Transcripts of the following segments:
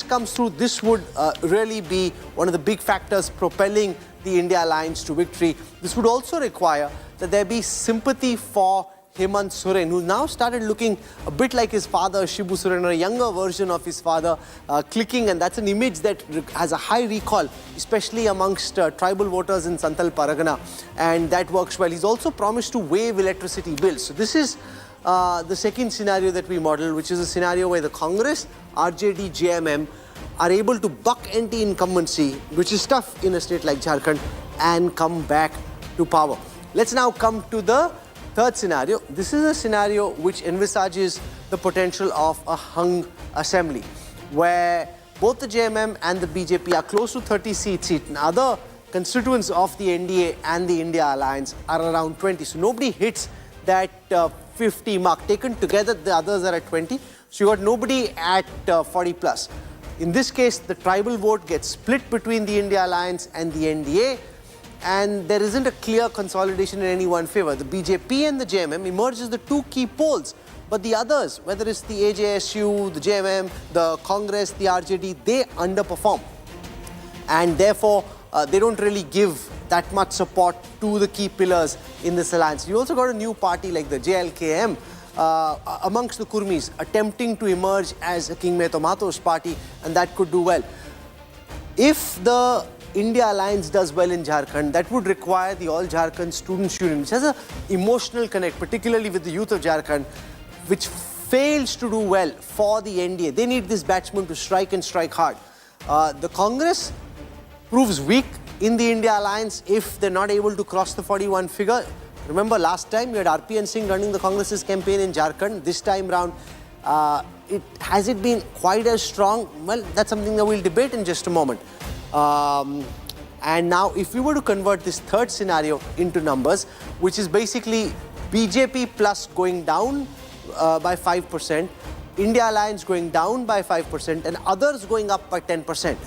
comes through, this would really be one of the big factors propelling the India alliance to victory. This would also require that there be sympathy for Hemant Soren, who now started looking a bit like his father, Shibu Soren, or a younger version of his father, clicking, and that's an image that has a high recall, especially amongst tribal voters in Santal Paragana, and that works well. He's also promised to waive electricity bills. So this is the second scenario that we model, which is a scenario where the Congress, RJD, JMM are able to buck anti-incumbency, which is tough in a state like Jharkhand, and come back to power. Let's now come to the third scenario. This is a scenario which envisages the potential of a hung assembly, where both the JMM and the BJP are close to 30 seats each. And other constituents of the NDA and the India alliance are around 20. So nobody hits that 50 mark. Taken together, the others are at 20. So you got nobody at 40 plus. In this case, the tribal vote gets split between the India alliance and the NDA. And there isn't a clear consolidation in any one favor. The BJP and the JMM emerge as the two key poles. But the others, whether it's the AJSU, the JMM, the Congress, the RJD, they underperform. And therefore, they don't really give that much support to the key pillars in this alliance. You also got a new party like the JLKM amongst the Kurmis attempting to emerge as a King Mehto Mato's party, and that could do well. If the India alliance does well in Jharkhand, that would require the All Jharkhand Students' Union, which has an emotional connect, particularly with the youth of Jharkhand, which fails to do well for the NDA. They need this batsman to strike and strike hard. The Congress proves weak in the India alliance if they're not able to cross the 41 figure. Remember last time you had RPN Singh running the Congress's campaign in Jharkhand. This time round, has it been quite as strong? Well, that's something that we'll debate in just a moment. And now if we were to convert this third scenario into numbers, which is basically BJP plus going down by 5%, India alliance going down by 5%, and others going up by 10%.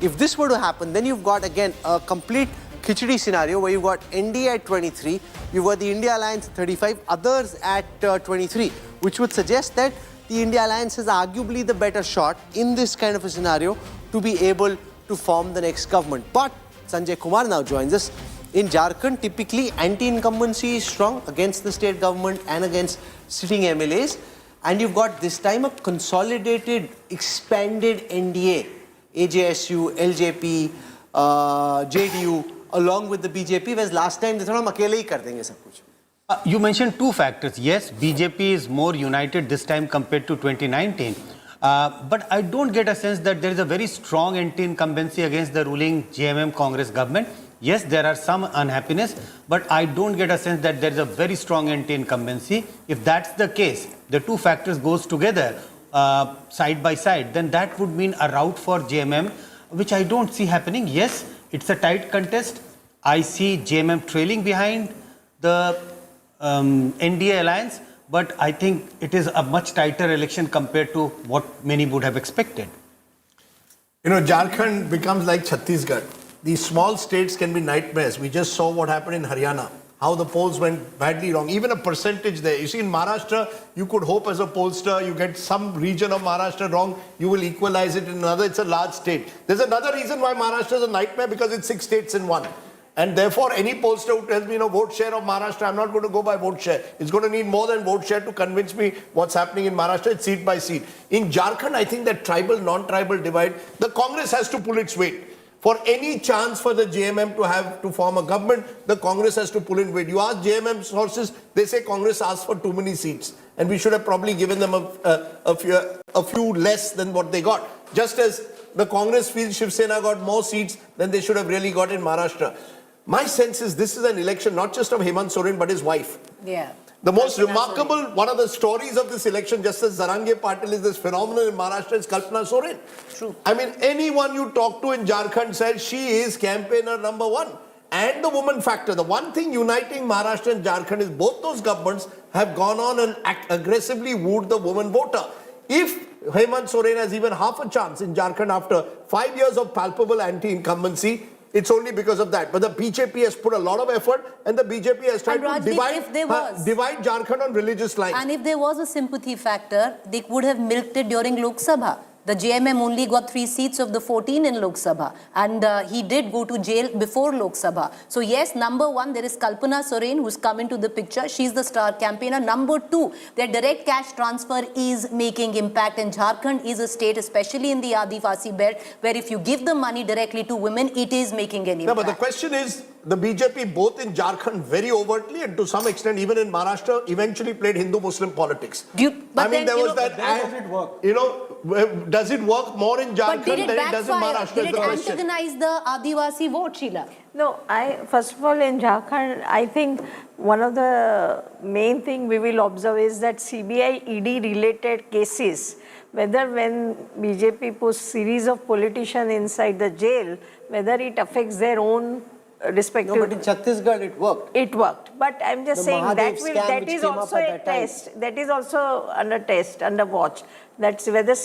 If this were to happen, then you've got again a complete khichdi scenario where you've got NDA at 23, you've got the India alliance at 35, others at 23, which would suggest that the India alliance is arguably the better shot in this kind of a scenario to be able to form the next government. But Sanjay Kumar now joins us. In Jharkhand, typically anti-incumbency is strong against the state government and against sitting MLAs. And you've got this time a consolidated, expanded NDA, AJSU, LJP, JDU, along with the BJP, whereas last time they thought hum akele hi kar denge sab kuch. You mentioned two factors. Yes, BJP is more united this time compared to 2019. But I don't get a sense that there is a very strong anti-incumbency against the ruling JMM Congress government. Yes, there are some unhappiness, but I don't get a sense that there is a very strong anti-incumbency. If that's the case, the two factors goes together side by side, then that would mean a rout for JMM, which I don't see happening. Yes, it's a tight contest. I see JMM trailing behind the NDA alliance, but I think it is a much tighter election compared to what many would have expected. You know, Jharkhand becomes like Chhattisgarh. These small states can be nightmares. We just saw what happened in Haryana, how the polls went badly wrong. Even a percentage there. You see, in Maharashtra, you could hope as a pollster, you get some region of Maharashtra wrong, you will equalize it in another. It's a large state. There's another reason why Maharashtra is a nightmare, because it's 6 states in one. And therefore, any pollster who tells me, vote share of Maharashtra, I'm not going to go by vote share. It's going to need more than vote share to convince me what's happening in Maharashtra. It's seat by seat. In Jharkhand, I think that tribal, non-tribal divide, the Congress has to pull its weight. For any chance for the JMM to form a government, the Congress has to pull in weight. You ask JMM sources, they say Congress asked for too many seats. And we should have probably given them a few less than what they got. Just as the Congress feels Shiv Sena got more seats than they should have really got in Maharashtra. My sense is this is an election not just of Hemant Soren but his wife. Yeah. The most remarkable, one of the stories of this election, just as Zarange Patil is this phenomenon in Maharashtra, is Kalpana Soren. True. I mean, anyone you talk to in Jharkhand said she is campaigner number one. And the woman factor. The one thing uniting Maharashtra and Jharkhand is both those governments have gone on and aggressively wooed the woman voter. If Hemant Soren has even half a chance in Jharkhand after 5 years of palpable anti-incumbency, it's only because of that. But the BJP has put a lot of effort, and the BJP has tried to divide Jharkhand on religious lines. And if there was a sympathy factor, they would have milked it during Lok Sabha. The JMM only got 3 seats of the 14 in Lok Sabha, and he did go to jail before Lok Sabha. So yes, number one, there is Kalpana Soren who's come into the picture. She's the star campaigner. Number two, their direct cash transfer is making impact, and Jharkhand is a state, especially in the Adivasi belt, where if you give the money directly to women, it is making an impact. No, but the question is, the BJP both in Jharkhand very overtly and to some extent even in Maharashtra eventually played Hindu-Muslim politics. But then, there was that. Does it work? You know, does it work more in Jharkhand but did it than it does in backfire? Maharashtra? Did it antagonize the Adivasi vote, Sheila? No, first of all, in Jharkhand, I think one of the main thing we will observe is that CBI ED related cases, whether when BJP puts series of politicians inside the jail, whether it affects their own respective. No, but in Chhattisgarh it worked. It worked, but I'm just The saying Mahadev that scam that which is came up also at a that time. test. That is also under test, under watch. That's whether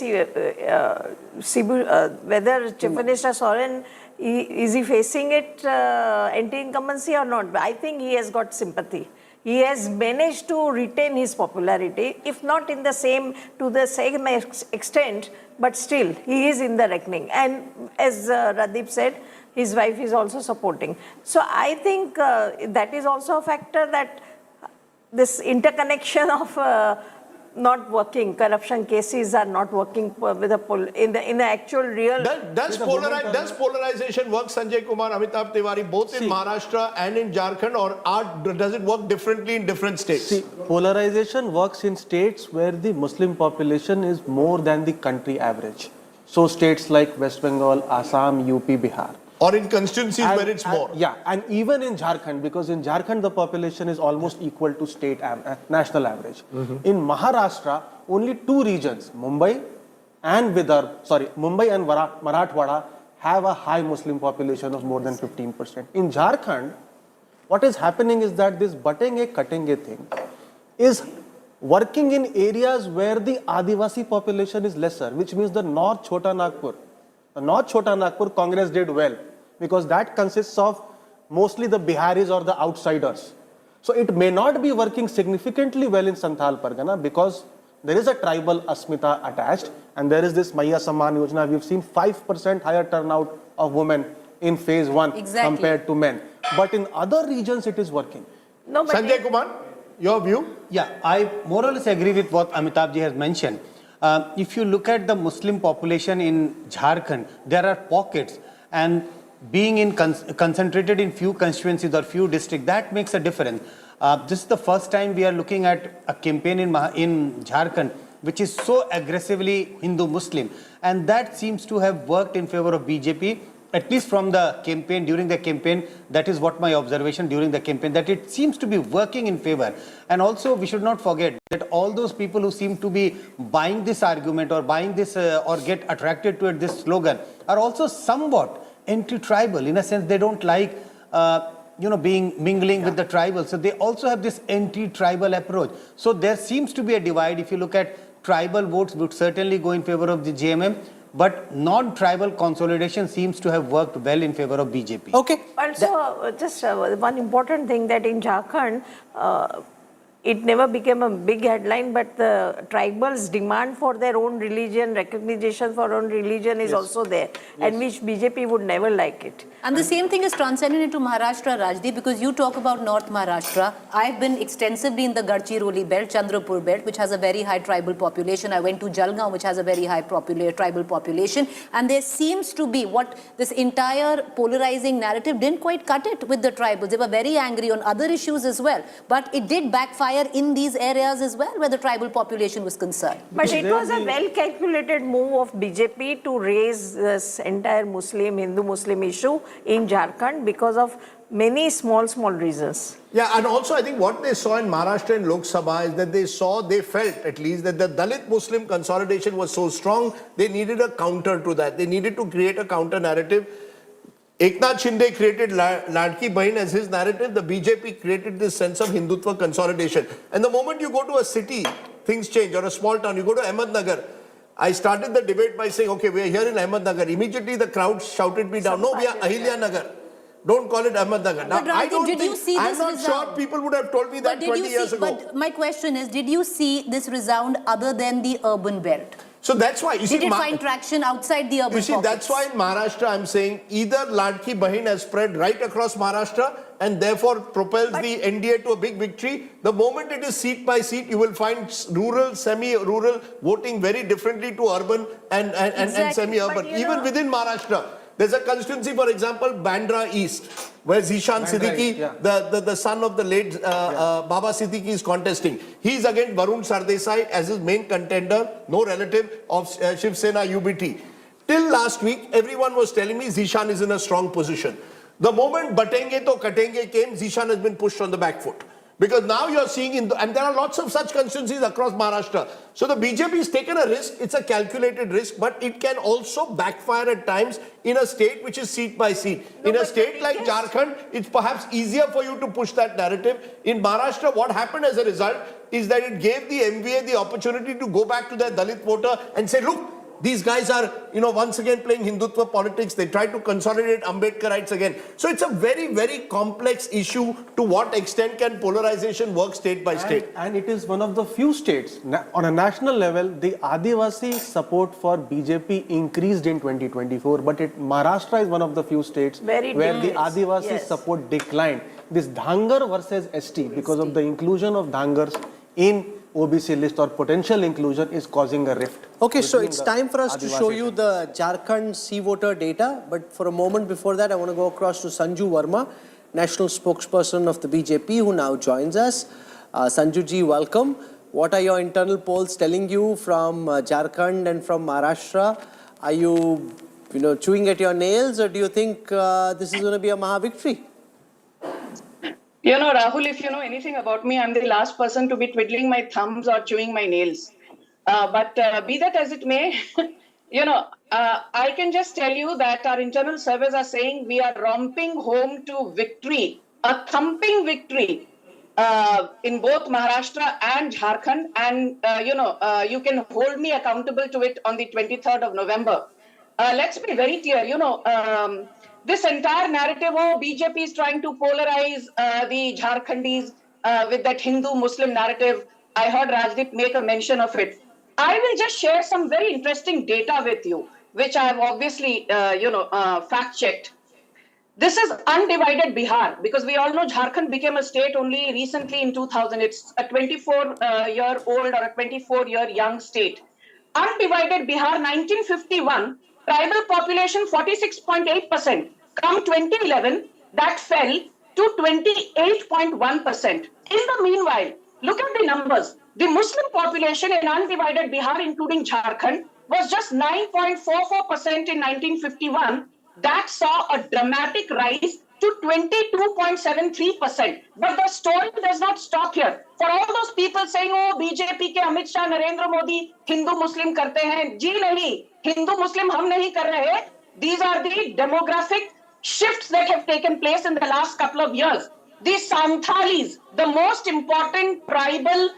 whether Chief Minister Soren is he facing it anti-incumbency or not. But I think he has got sympathy. He has managed to retain his popularity, if not in the same to the same extent, but still he is in the reckoning. And as Radip said, his wife is also supporting. So I think that is also a factor, that this interconnection of not working, corruption cases are not working with in the actual real. Does polarization work, Sanjay Kumar, Amitabh Tiwari, both in Maharashtra and in Jharkhand, or does it work differently in different states? See, polarization works in states where the Muslim population is more than the country average. So states like West Bengal, Assam, UP, Bihar. Or in constituencies where it's more? Yeah, and even in Jharkhand, because in Jharkhand the population is almost equal to state national average. In Maharashtra, only 2 regions, Mumbai and Marathwada, have a high Muslim population of more than 15%. In Jharkhand, what is happening is that this batenge cutenge thing is working in areas where the Adivasi population is lesser, which means the North Chota Nagpur. The North Chota Nagpur Congress did well because that consists of mostly the Biharis or the outsiders. So it may not be working significantly well in Santhal Pargana because there is a tribal asmita attached, and there is this Maya Samman Yojana. We've seen 5% higher turnout of women in phase 1 compared to men. But in other regions it is working. No, but Sanjay Kumar, your view? Yeah, I more or less agree with what Amitabh ji has mentioned. If you look at the Muslim population in Jharkhand, there are pockets, and being concentrated in few constituencies or few districts, that makes a difference. This is the first time we are looking at a campaign in Jharkhand which is so aggressively Hindu-Muslim, and that seems to have worked in favor of BJP, at least from the campaign, during the campaign. That is what my observation during the campaign, that it seems to be working in favor. And also we should not forget that all those people who seem to be buying this argument or buying this or get attracted to it, this slogan, are also somewhat anti-tribal. In a sense, they don't like mingling with the tribal. So they also have this anti-tribal approach. So there seems to be a divide. If you look at tribal votes, would certainly go in favor of the JMM. But non-tribal consolidation seems to have worked well in favor of BJP. Okay. also, just one important thing, that in Jharkhand, it never became a big headline, but the tribals' demand for their own religion, recognition for own religion is also there, and which BJP would never like it. And the same thing is transcended into Maharashtra, Rajdeep, because you talk about North Maharashtra. I've been extensively in the Gadchiroli belt, Chandrapur belt, which has a very high tribal population. I went to Jalgaon, which has a very high tribal population. And there seems to be what this entire polarizing narrative didn't quite cut it with the tribals. They were very angry on other issues as well. But it did backfire in these areas as well, where the tribal population was concerned. But it was a well-calculated move of BJP to raise this entire Hindu-Muslim issue in Jharkhand because of many small reasons. Yeah, and also I think what they saw in Maharashtra and Lok Sabha is that they felt at least that the Dalit Muslim consolidation was so strong, they needed a counter to that. They needed to create a counter narrative. Eknath Shinde created Ladki Bahin as his narrative. The BJP created this sense of Hindutva consolidation. And the moment you go to a city, things change, or a small town. You go to Ahmednagar. I started the debate by saying, okay, we are here in Ahmednagar. Immediately the crowd shouted me down. No, we are Ahilya Nagar. Don't call it Ahmednagar. Now, I don't think, I'm not sure people would have told me that 20 years ago. But my question is, did you see this resound other than the urban belt? So that's why, you see, Did it find traction outside the urban you see, pockets? that's why in Maharashtra I'm saying either Ladki Bahin has spread right across Maharashtra and therefore propels the NDA to a big victory. The moment it is seat by seat, you will find rural, semi-rural voting very differently to urban and semi-urban. Even within Maharashtra, there's a constituency, for example, Bandra East, where Zishan Siddiqui, the son of the late Baba Siddiqui, is contesting. He's against Varun Sardesai as his main contender, no relative of Shiv Sena UBT. Till last week, everyone was telling me Zishan is in a strong position. The moment Batenge to Katenge came, Zishan has been pushed on the back foot. Because now you're seeing, and there are lots of such constituencies across Maharashtra. So the BJP has taken a risk, it's a calculated risk, but it can also backfire at times in a state which is seat by seat. In a state like Jharkhand, it's perhaps easier for you to push that narrative. In Maharashtra, what happened as a result is that it gave the MVA the opportunity to go back to their Dalit voter and say, look, these guys are, once again playing Hindutva politics. They try to consolidate Ambedkarites again. So it's a very, very complex issue. To what extent can polarization work state by state? And it is one of the few states, on a national level, the Adivasi support for BJP increased in 2024. But Maharashtra is one of the few states where the Adivasi support declined. This Dhangar versus ST, because of the inclusion of Dhangars in OBC list or potential inclusion, is causing a rift. Okay, so it's time for us to show you the Jharkhand C voter data. But for a moment before that, I want to go across to Sanju Verma, national spokesperson of the BJP, who now joins us. Sanju ji, welcome. What are your internal polls telling you from Jharkhand and from Maharashtra? Are you, chewing at your nails, or do you think this is going to be a Maha victory? Rahul, if you know anything about me, I'm the last person to be twiddling my thumbs or chewing my nails. But be that as it may, I can just tell you that our internal surveys are saying we are romping home to victory, a thumping victory in both Maharashtra and Jharkhand. And, you can hold me accountable to it on the 23rd of November. Let's be very clear, this entire narrative of BJP is trying to polarize the Jharkhandis with that Hindu-Muslim narrative. I heard Rajdeep make a mention of it. I will just share some very interesting data with you, which I have obviously, fact-checked. This is undivided Bihar, because we all know Jharkhand became a state only recently in 2000. It's a 24-year-old or a 24-year young state. Undivided Bihar, 1951, tribal population 46.8%. Come 2011, that fell to 28.1%. In the meanwhile, look at the numbers. The Muslim population in undivided Bihar, including Jharkhand, was just 9.44% in 1951. That saw a dramatic rise to 22.73%. But the story does not stop here. For all those people saying, oh, BJP ke Amit Shah, Narendra Modi, Hindu-Muslim karte hain. Ji nahi, Hindu-Muslim hum nahi kar rahe. These are the demographic shifts that have taken place in the last couple of years. The Santhalis, the most important tribal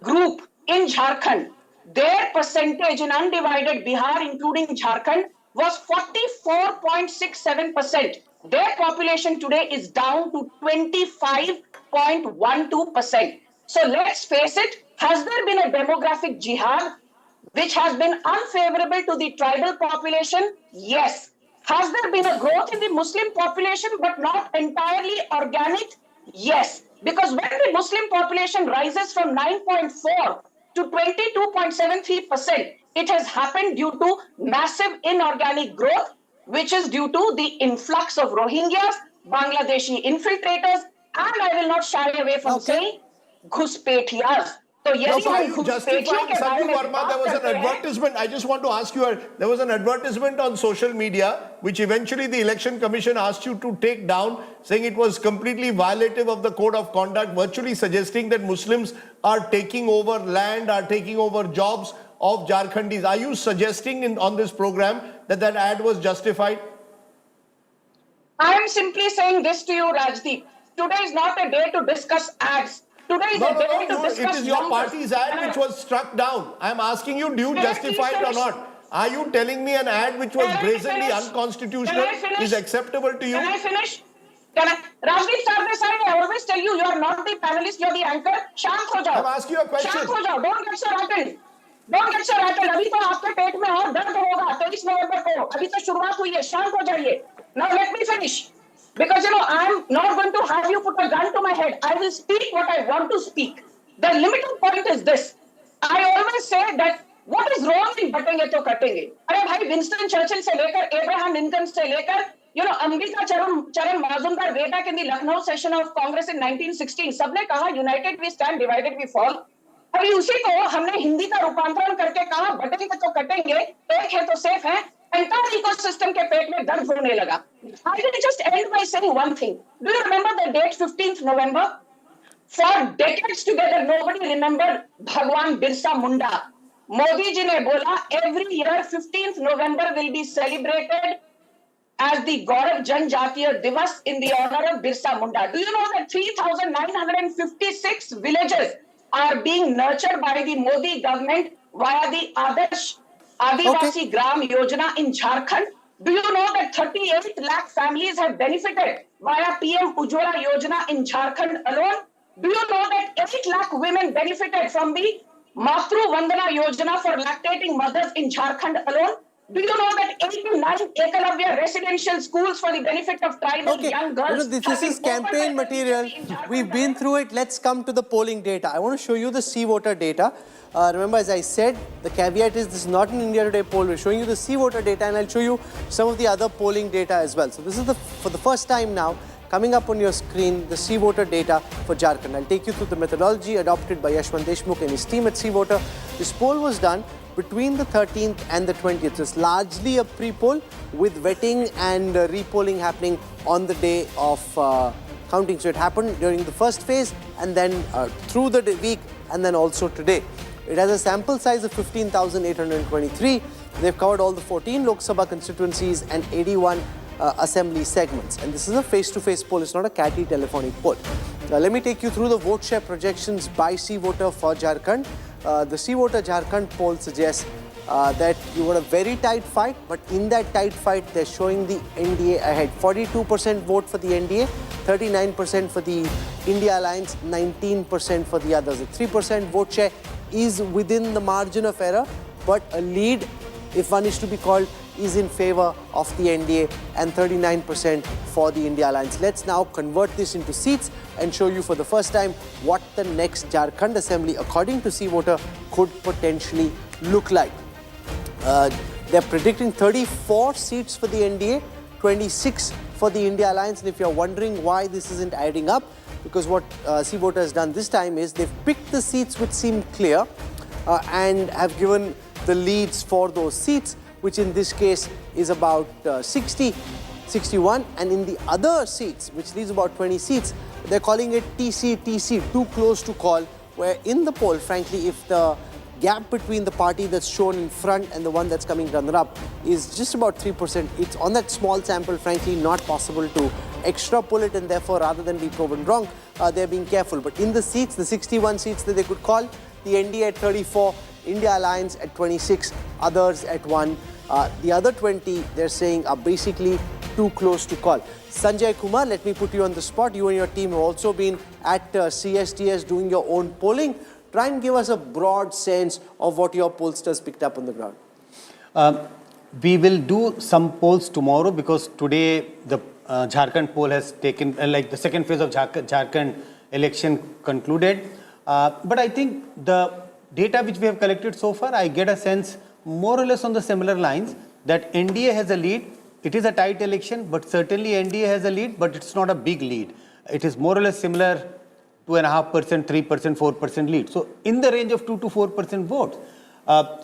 group in Jharkhand, their percentage in undivided Bihar, including Jharkhand, was 44.67%. Their population today is down to 25.12%. So let's face it, has there been a demographic jihad which has been unfavorable to the tribal population? Yes. Has there been a growth in the Muslim population but not entirely organic? Yes. Because when the Muslim population rises from 9.4 to 22.73%, it has happened due to massive inorganic growth, which is due to the influx of Rohingyas, Bangladeshi infiltrators, and I will not shy away from saying Ghuspetiyas. So yes, justifying Sanju Verma, there was an advertisement. I just want to ask you, there was an advertisement on social media, which eventually the Election Commission asked you to take down, saying it was completely violative of the code of conduct, virtually suggesting that Muslims are taking over land, are taking over jobs of Jharkhandis. Are you suggesting on this program that ad was justified? I am simply saying this to you, Rajdeep. Today is not a day to discuss ads. Today is a day to discuss it is your party's ad which was struck down. I am asking you, do you justify it or not? Are you telling me an ad which was brazenly unconstitutional is acceptable to you? Can I finish? Rajdeep Sardesai, I always tell you, you are not the panelist, you are the anchor. Shant ho jao. I'm asking you a question. Shant ho jao. Don't get so rattled. Don't get so rattled, अभी तो आपके पेट में और दर्द होगा 23 नवंबर को, अभी तो शुरुआत हुई है, शांत हो जाइए. Now let me finish, because I am not going to have you put a gun to my head. I will speak what I want to speak. The limiting point is this: I always say that what is wrong in बटेंगे तो कटेंगे. अरे भाई, Winston Churchill से लेकर Abraham Lincoln से लेकर अंबिका चरण Majumdar way back in the Lucknow session of Congress in 1916, सबने कहा united we stand, divided we fall. अभी उसी को हमने हिंदी का रूपांतरण करके कहा बटेंगे तो कटेंगे, एक है तो सेफ है. Entire ecosystem के पेट में दर्द होने लगा. I will just end by saying one thing. Do you remember the date 15th November? For decades together, nobody remembered Bhagwan Birsa Munda. Modi ji ने बोला every year 15th November will be celebrated as the Gaurav Janjatiya Divas in the honor of Birsa Munda. Do you know that 3,956 villages are being nurtured by the Modi government via the Adarsh Adivasi Gram Yojana in Jharkhand? Do you know that 38 lakh families have benefited via PM Ujjwala Yojana in Jharkhand alone? Do you know that 8 lakh women benefited from the Matru Vandana Yojana for lactating mothers in Jharkhand alone? Do you know that 89 Ekalavya residential schools for the benefit of tribal young girls? This is campaign material. We've been through it. Let's come to the polling data. I want to show you the C voter data. Remember, as I said, the caveat is this is not an India Today poll. We're showing you the C voter data, and I'll show you some of the other polling data as well. So this is for the first time now, coming up on your screen, the C voter data for Jharkhand. I'll take you through the methodology adopted by Yashwant Deshmukh and his team at C voter. This poll was done between the 13th and the 20th. It's largely a pre-poll with vetting and repolling happening on the day of counting. So it happened during the first phase and then through the week and then also today. It has a sample size of 15,823. They've covered all the 14 Lok Sabha constituencies and 81 assembly segments. And this is a face-to-face poll. It's not a catty telephonic poll. Now, let me take you through the vote share projections by C voter for Jharkhand. The C voter Jharkhand poll suggests that you got a very tight fight, but in that tight fight, they're showing the NDA ahead. 42% vote for the NDA, 39% for the India Alliance, 19% for the others. The 3% vote share is within the margin of error, but a lead, if one is to be called, is in favor of the NDA and 39% for the India Alliance. Let's now convert this into seats and show you for the first time what the next Jharkhand Assembly, according to C voter, could potentially look like. They're predicting 34 seats for the NDA, 26 for the India Alliance. And if you're wondering why this isn't adding up, because what C voter has done this time is they've picked the seats which seem clear and have given the leads for those seats, which in this case is about 60, 61. And in the other seats, which leaves about 20 seats, they're calling it TC, too close to call, where in the poll, frankly, if the gap between the party that's shown in front and the one that's coming runner-up is just about 3%, it's on that small sample, frankly, not possible to extrapolate, and therefore, rather than be proven wrong, they're being careful. But in the seats, the 61 seats that they could call, the NDA at 34, India Alliance at 26, others at 1. The other 20, they're saying, are basically too close to call. Sanjay Kumar, let me put you on the spot. You and your team have also been at CSTS doing your own polling. Try and give us a broad sense of what your pollsters picked up on the ground. We will do some polls tomorrow because today the Jharkhand poll has taken, like the second phase of Jharkhand election concluded. But I think the data which we have collected so far, I get a sense more or less on the similar lines that NDA has a lead. It is a tight election, but certainly NDA has a lead, but it's not a big lead. It is more or less similar, 2.5%, 3%, 4% lead. So in the range of 2 to 4% votes.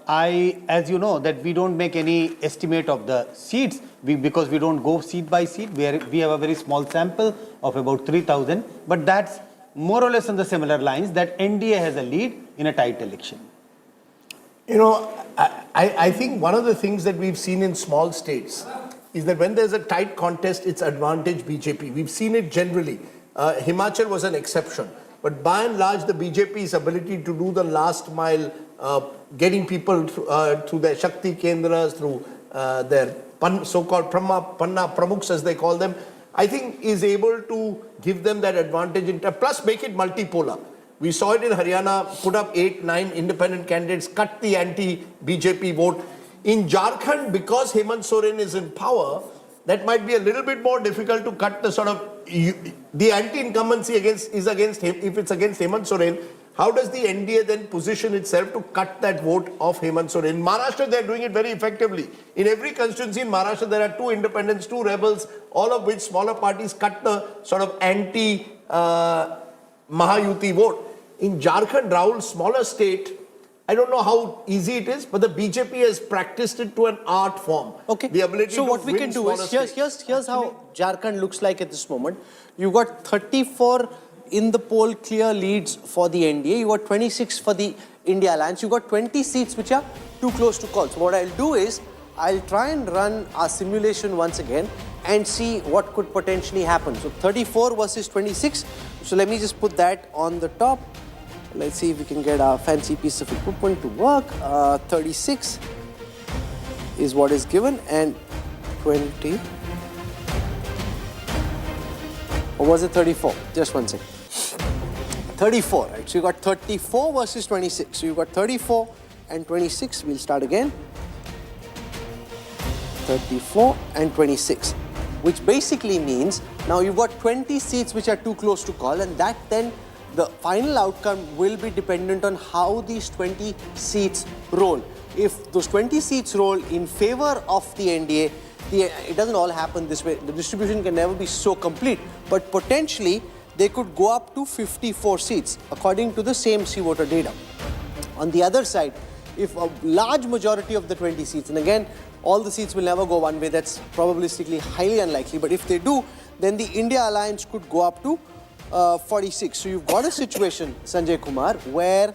As you know, that we don't make any estimate of the seats because we don't go seat by seat. We have a very small sample of about 3,000, but that's more or less on the similar lines that NDA has a lead in a tight election. You know, I think one of the things that we've seen in small states is that when there's a tight contest, it's advantage BJP. We've seen it generally. Himachal was an exception. But by and large, the BJP's ability to do the last mile, getting people through their Shakti Kendras, through their so-called Panna Pramukhs, as they call them, I think is able to give them that advantage, plus make it multipolar. We saw it in Haryana, put up 8, 9 independent candidates, cut the anti-BJP vote. In Jharkhand, because Hemant Soren is in power, that might be a little bit more difficult to cut the sort of, the anti-incumbency against him, if it's against Hemant Soren. How does the NDA then position itself to cut that vote of Hemant Soren? In Maharashtra, they're doing it very effectively. In every constituency in Maharashtra, there are 2 independents, 2 rebels, all of which smaller parties cut the sort of anti-Mahayuti vote. In Jharkhand, Rahul's smaller state, I don't know how easy it is, but the BJP has practiced it to an art form. Okay. The ability so to what we can do is, here's how Jharkhand looks like at this moment. You've got 34 in the poll clear leads for the NDA. You got 26 for the India Alliance. You got 20 seats which are too close to call. So what I'll do is, I'll try and run our simulation once again and see what could potentially happen. So 34 versus 26. So let me just put that on the top. Let's see if we can get our fancy piece of equipment to work. 36 is what is given, and 20. Or was it 34? Just one second. 34, right? So you got 34 versus 26. So you got 34 and 26. We'll start again. 34 and 26, which basically means now you've got 20 seats which are too close to call, and that then the final outcome will be dependent on how these 20 seats roll. If those 20 seats roll in favor of the NDA, it doesn't all happen this way. The distribution can never be so complete, but potentially they could go up to 54 seats according to the same C-voter data. On the other side, if a large majority of the 20 seats, and again, all the seats will never go one way, that's probabilistically highly unlikely, but if they do, then the India Alliance could go up to 46. So you've got a situation, Sanjay Kumar, where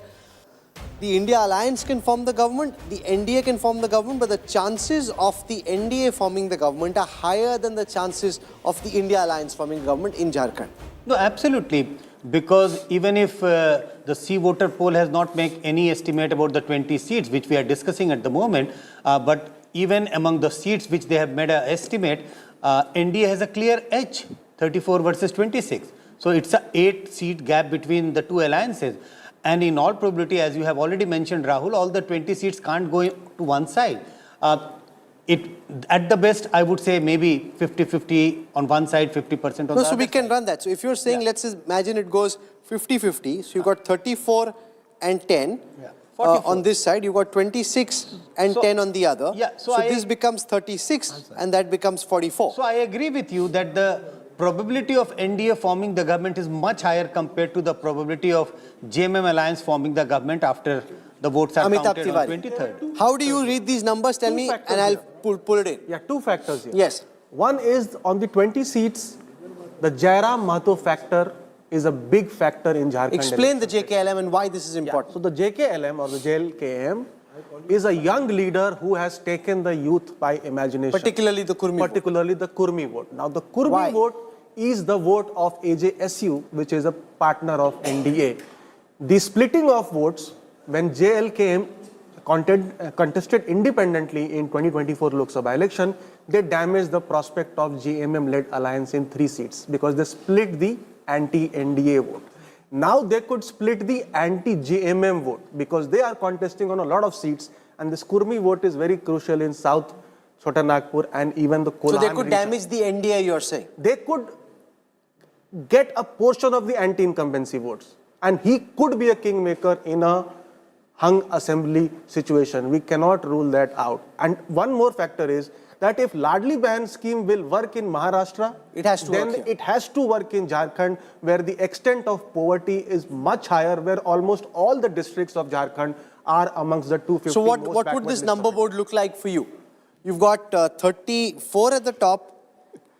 the India Alliance can form the government, the NDA can form the government, but the chances of the NDA forming the government are higher than the chances of the India Alliance forming government in Jharkhand. No, absolutely. Because even if the C-voter poll has not made any estimate about the 20 seats, which we are discussing at the moment, but even among the seats which they have made an estimate, NDA has a clear edge, 34 versus 26. So it's a 8-seat gap between the two alliances. And in all probability, as you have already mentioned, Rahul, all the 20 seats can't go to one side. At the best, I would say maybe 50-50 on one side, 50% on the other. So we can run that. So if you're saying, let's imagine it goes 50-50. So you got 34 and 10 on this side. You got 26 and 10 on the other. Yeah, so this becomes 36 and that becomes 44. So I agree with you that the probability of NDA forming the government is much higher compared to the probability of JMM alliance forming the government after the votes are counted on 23rd. How do you read these numbers? Tell me, and I'll pull it in. Yeah, 2 factors here. Yes. One is on the 20 seats, the Jairam Mahato factor is a big factor in Jharkhand. Explain the JKLM and why this is important. So the JKLM or the JLKM is a young leader who has taken the youth by imagination. Particularly the Kurmi vote. Now the Kurmi vote is the vote of AJSU, which is a partner of NDA. The splitting of votes, when JLKM contested independently in 2024 Lok Sabha election, they damaged the prospect of JMM-led alliance in 3 seats because they split the anti-NDA vote. Now they could split the anti-JMM vote because they are contesting on a lot of seats, and this Kurmi vote is very crucial in South Chota Nagpur and even the Kolhan. So they could damage the NDA, you're saying? They could get a portion of the anti-incumbency votes, and he could be a kingmaker in a hung assembly situation. We cannot rule that out. And one more factor is that if Ladli Bahan scheme will work in Maharashtra, it has to work in Jharkhand, where the extent of poverty is much higher, where almost all the districts of Jharkhand are amongst the 250 So what would this number board look like for you? You've got 34 at the top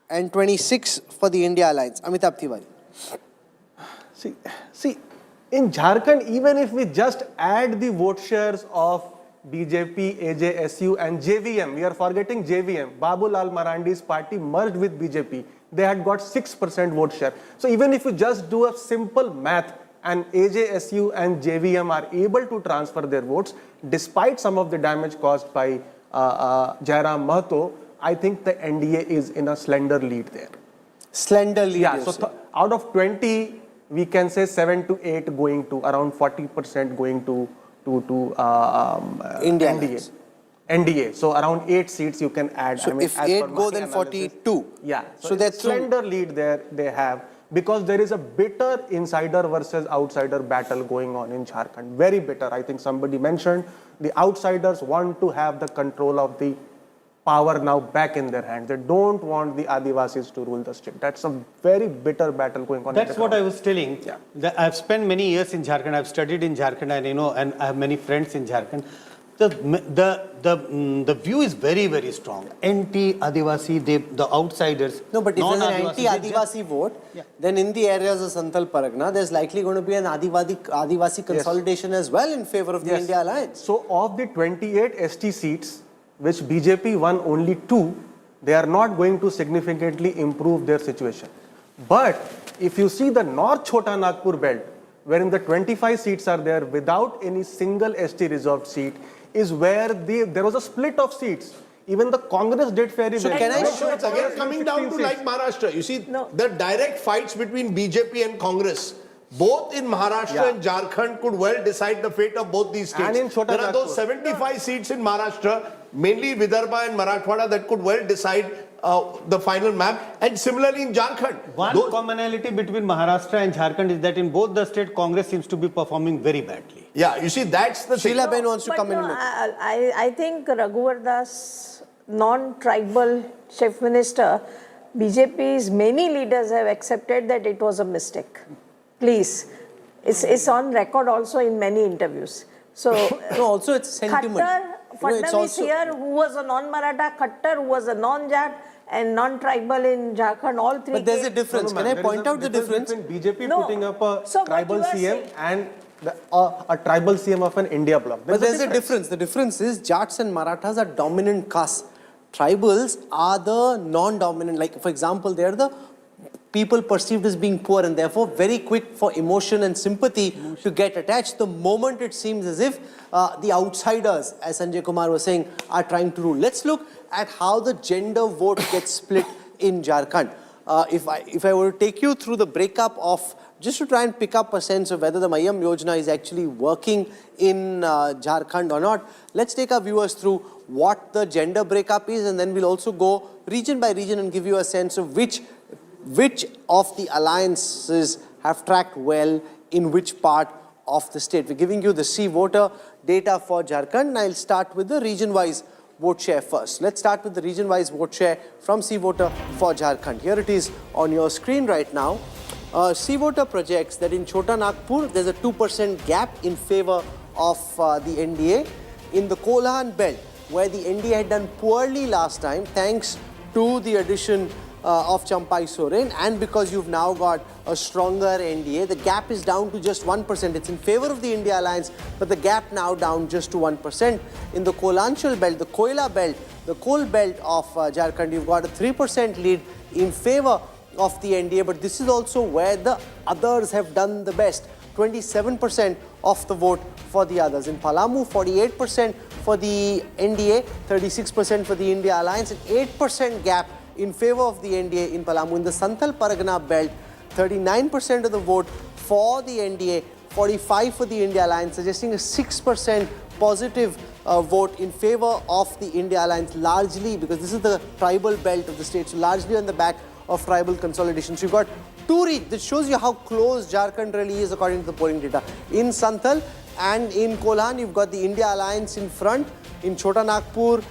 and 26 for the India Alliance. Amitabh Tiwari. See, in Jharkhand, even if we just add the vote shares of BJP, AJSU and JVM, we are forgetting JVM, Babu Lal Marandi's party merged with BJP. They had got 6% vote share. So even if you just do a simple math and AJSU and JVM are able to transfer their votes, despite some of the damage caused by Jairam Mahato, I think the NDA is in a slender lead there. Slender lead? Yeah, so out of 20, we can say 7 to 8 going to around 40% going to India NDA. Alliance. NDA. So around 8 seats you can add. So if as 8 per go, my then analysis, 42. Yeah. So So that's it's a slender lead there they have, because there is a bitter insider versus outsider battle going on in Jharkhand. Very bitter. I think somebody mentioned the outsiders want to have the control of the power now back in their hands. They don't want the Adivasis to rule the state. That's a very bitter battle going on. That's what I was telling. Yeah. I've spent many years in Jharkhand. I've studied in Jharkhand, and and I have many friends in Jharkhand. The view is very, very strong. Anti-Adivasi, the outsiders. No, but if there's an non-Adivasi, anti-Adivasi vote, then in the areas of Santhal Pargana, there's likely going to be an Adivasi consolidation as well in favor of the India Alliance. So of the 28 ST seats, which BJP won only 2, they are not going to significantly improve their situation. But if you see the North Chota Nagpur belt, wherein the 25 seats are there without any single ST reserved seat, is where there was a split of seats. Even the Congress did very well. can I So it's again coming down to like Maharashtra. You see, the direct fights between BJP and Congress, both in Maharashtra and Jharkhand, could well decide the fate of both these states. And in Chota there are those 75 seats in Maharashtra, mainly Vidarbha and Marathwada, that could well decide the final map. And similarly in Jharkhand. One commonality between Maharashtra and Jharkhand is that in both the state, Congress seems to be performing very badly. Yeah, you see, that's the thing. Sheila Ben wants to come in. I think Raghuvar Das, non-tribal chief minister, BJP's many leaders have accepted that it was a mistake. Please. It's on record also in many interviews. So, No, also it's sentiment. Khattar, it's Fadnavis also- here, who was a non-Maratha, Khattar, who was a non-Jat, and non-tribal in Jharkhand, all three. But there's a came- difference. Can I point out the difference? Between BJP No. putting up a So what tribal you are CM saying- and a tribal CM of an India bloc. But there's a difference. The difference is Jats and Marathas are dominant castes. Tribals are the non-dominant. Like, for example, they are the people perceived as being poor and therefore very quick for emotion and sympathy to get attached the moment it seems as if the outsiders, as Sanjay Kumar was saying, are trying to rule. Let's look at how the gender vote gets split in Jharkhand. If I were to take you through the breakup of, just to try and pick up a sense of whether the Mayam Yojana is actually working in Jharkhand or not, let's take our viewers through what the gender breakup is, and then we'll also go region by region and give you a sense of which of the alliances have tracked well in which part of the state. We're giving you the C voter data for Jharkhand, and I'll start with the region-wise vote share first. Let's start with the region-wise vote share from C voter for Jharkhand. Here it is on your screen right now. C voter projects that in Chota Nagpur, there's a 2% gap in favor of the NDA. In the Kolhan belt, where the NDA had done poorly last time, thanks to the addition of Champai Soren, and because you've now got a stronger NDA, the gap is down to just 1%. It's in favor of the India Alliance, but the gap now down just to 1%. In the Kolanchal belt, the Koila belt, the coal belt of Jharkhand, you've got a 3% lead in favor of the NDA, but this is also where the others have done the best. 27% of the vote for the others. In Palamu, 48% for the NDA, 36% for the India Alliance, and 8% gap in favor of the NDA in Palamu. In the Santhal Pargana belt, 39% of the vote for the NDA, 45% for the India Alliance, suggesting a 6% positive vote in favor of the India Alliance, largely because this is the tribal belt of the state, so largely on the back of tribal consolidation. So you've got two regions. This shows you how close Jharkhand really is according to the polling data. In Santhal and in Kolhan, you've got the India Alliance in front. In Chota Nagpur,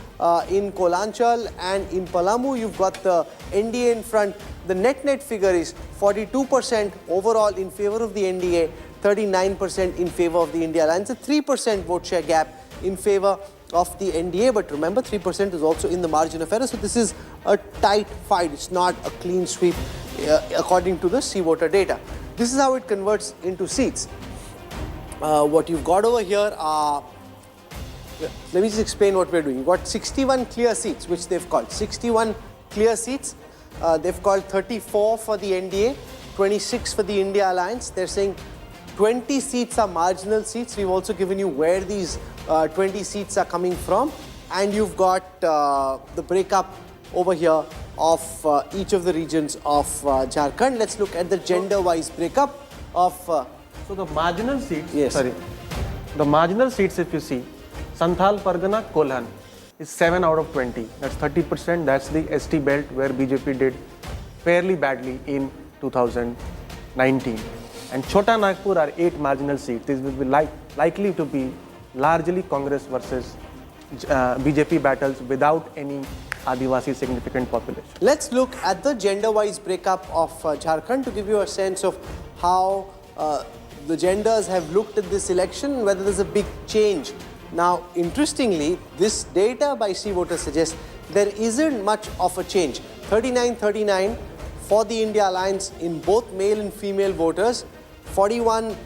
in Kolanchal and in Palamu, you've got the NDA in front. The net figure is 42% overall in favor of the NDA, 39% in favor of the India Alliance, a 3% vote share gap in favor of the NDA. But remember, 3% is also in the margin of error. So this is a tight fight. It's not a clean sweep according to the C voter data. This is how it converts into seats. What you've got over here are, let me just explain what we're doing. You've got 61 clear seats, which they've called. 61 clear seats. They've called 34 for the NDA, 26 for the India Alliance. They're saying 20 seats are marginal seats. We've also given you where these 20 seats are coming from. And you've got the breakup over here of each of the regions of Jharkhand. Let's look at the gender-wise breakup. of... So the marginal seats, Yes. the marginal seats if you see, Santhal Pargana, Kolhan is 7 out of 20. That's 30%. That's the ST belt where BJP did fairly badly in 2019. And Chota Nagpur are 8 marginal seats. These will be likely to be largely Congress versus BJP battles without any Adivasi significant population. Let's look at the gender-wise breakup of Jharkhand to give you a sense of how the genders have looked at this election, whether there's a big change. Now, interestingly, this data by C-Voter suggests there isn't much of a change. 39-39 for the India Alliance in both male and female voters, 41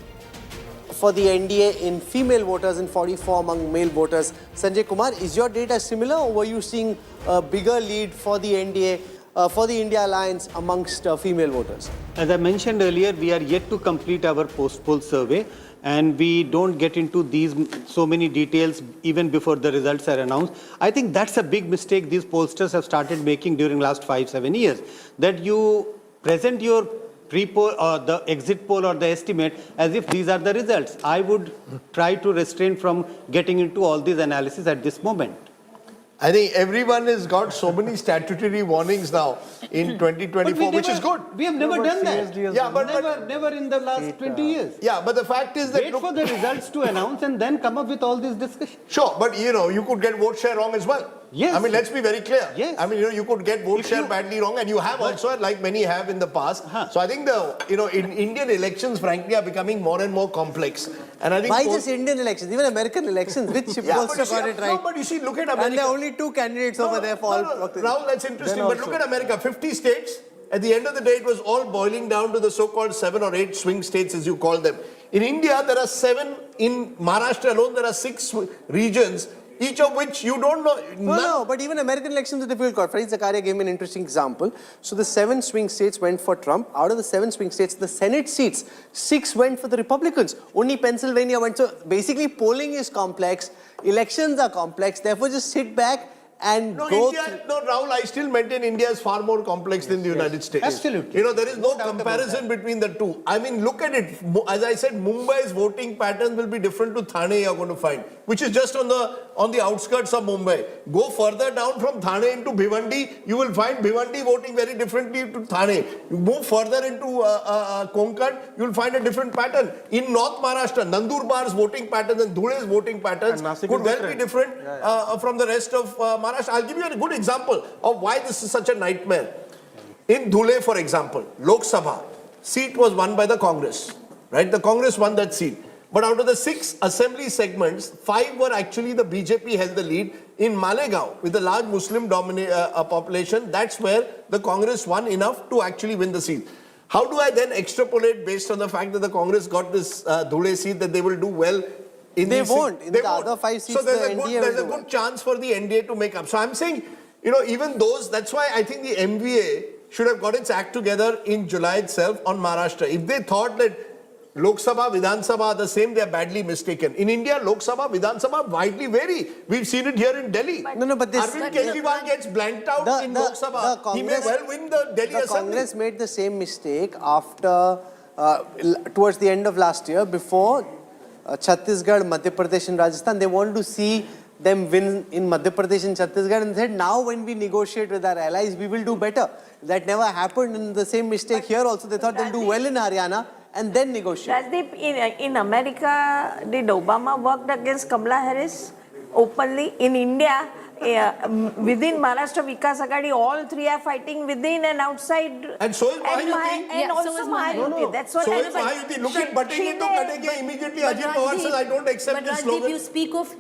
for the NDA in female voters and 44 among male voters. Sanjay Kumar, is your data similar, or were you seeing a bigger lead for the NDA, for the India Alliance amongst female voters? As I mentioned earlier, we are yet to complete our post-poll survey, and we don't get into these so many details even before the results are announced. I think that's a big mistake these pollsters have started making during last 5-7 years, that you present your pre-poll or the exit poll or the estimate as if these are the results. I would try to restrain from getting into all these analysis at this moment. I think everyone has got so many statutory warnings now in 2024, which is good. We have never done that. Yeah, but never in the last 20 years. Yeah, but the fact is that... Wait for the results to announce and then come up with all this discussion. Sure, but you could get vote share wrong as well. Yes. I mean, let's be very clear. Yes. I mean, you could get vote share badly wrong, and you have also, like many have in the past. So I think in Indian elections, frankly, are becoming more and more complex. And I think Why just Indian elections? Even American elections, which pollster got it right? No, but you see, look at America. And there are only 2 candidates over there for all. Rahul, that's interesting. But look at America, 50 states. At the end of the day, it was all boiling down to the so-called 7 or 8 swing states, as you call them. In India, there are 7. In Maharashtra alone, there are 6 regions, each of which you don't know. No, but even American elections are difficult. Fareed Zakaria gave me an interesting example. So the 7 swing states went for Trump. Out of the 7 swing states, the Senate seats, 6 went for the Republicans. Only Pennsylvania went. So basically, polling is complex. Elections are complex. Therefore, just sit back and go. Rahul, I still maintain India is far more complex than the United States. Absolutely. There is no comparison between the two. I mean, look at it. As I said, Mumbai's voting patterns will be different to Thane, you're going to find, which is just on the outskirts of Mumbai. Go further down from Thane into Bhiwandi, you will find Bhiwandi voting very differently to Thane. You move further into Konkan, you will find a different pattern. In North Maharashtra, Nandurbar's voting patterns and Dhule's voting patterns could well be different from the rest of Maharashtra. I'll give you a good example of why this is such a nightmare. In Dhule, for example, Lok Sabha seat was won by the Congress, right? The Congress won that seat. But out of the 6 assembly segments, 5 were actually the BJP held the lead. In Malegaon, with a large Muslim population, that's where the Congress won enough to actually win the seat. How do I then extrapolate based on the fact that the Congress got this Dhule seat that they will do well? They won't. In the other 5 seats, so there's a good chance for the NDA to make up. So I'm saying, even those, that's why I think the MVA should have got its act together in July itself on Maharashtra. If they thought that Lok Sabha, Vidhan Sabha are the same, they are badly mistaken. In India, Lok Sabha, Vidhan Sabha widely vary. We've seen it here in Delhi. But this... Arvind Kejriwal gets blanked out in Lok Sabha. He may well win the Delhi Assembly. The Congress made the same mistake after, towards the end of last year, before Chhattisgarh, Madhya Pradesh and Rajasthan. They wanted to see them win in Madhya Pradesh and Chhattisgarh and said, now when we negotiate with our allies, we will do better. That never happened, and the same mistake here also. They thought they'll do well in Haryana and then negotiate. Rajdeep, in America, did Obama work against Kamala Harris openly? In India, within Maharashtra Vikas Aghadi, all 3 are fighting within and outside. And so is Mahayuti. And also Mahayuti. That's what so is Mahayuti. Look at butting into Kadege immediately. Ajit Pawar says, I don't accept this slogan. But Rajdeep, you speak of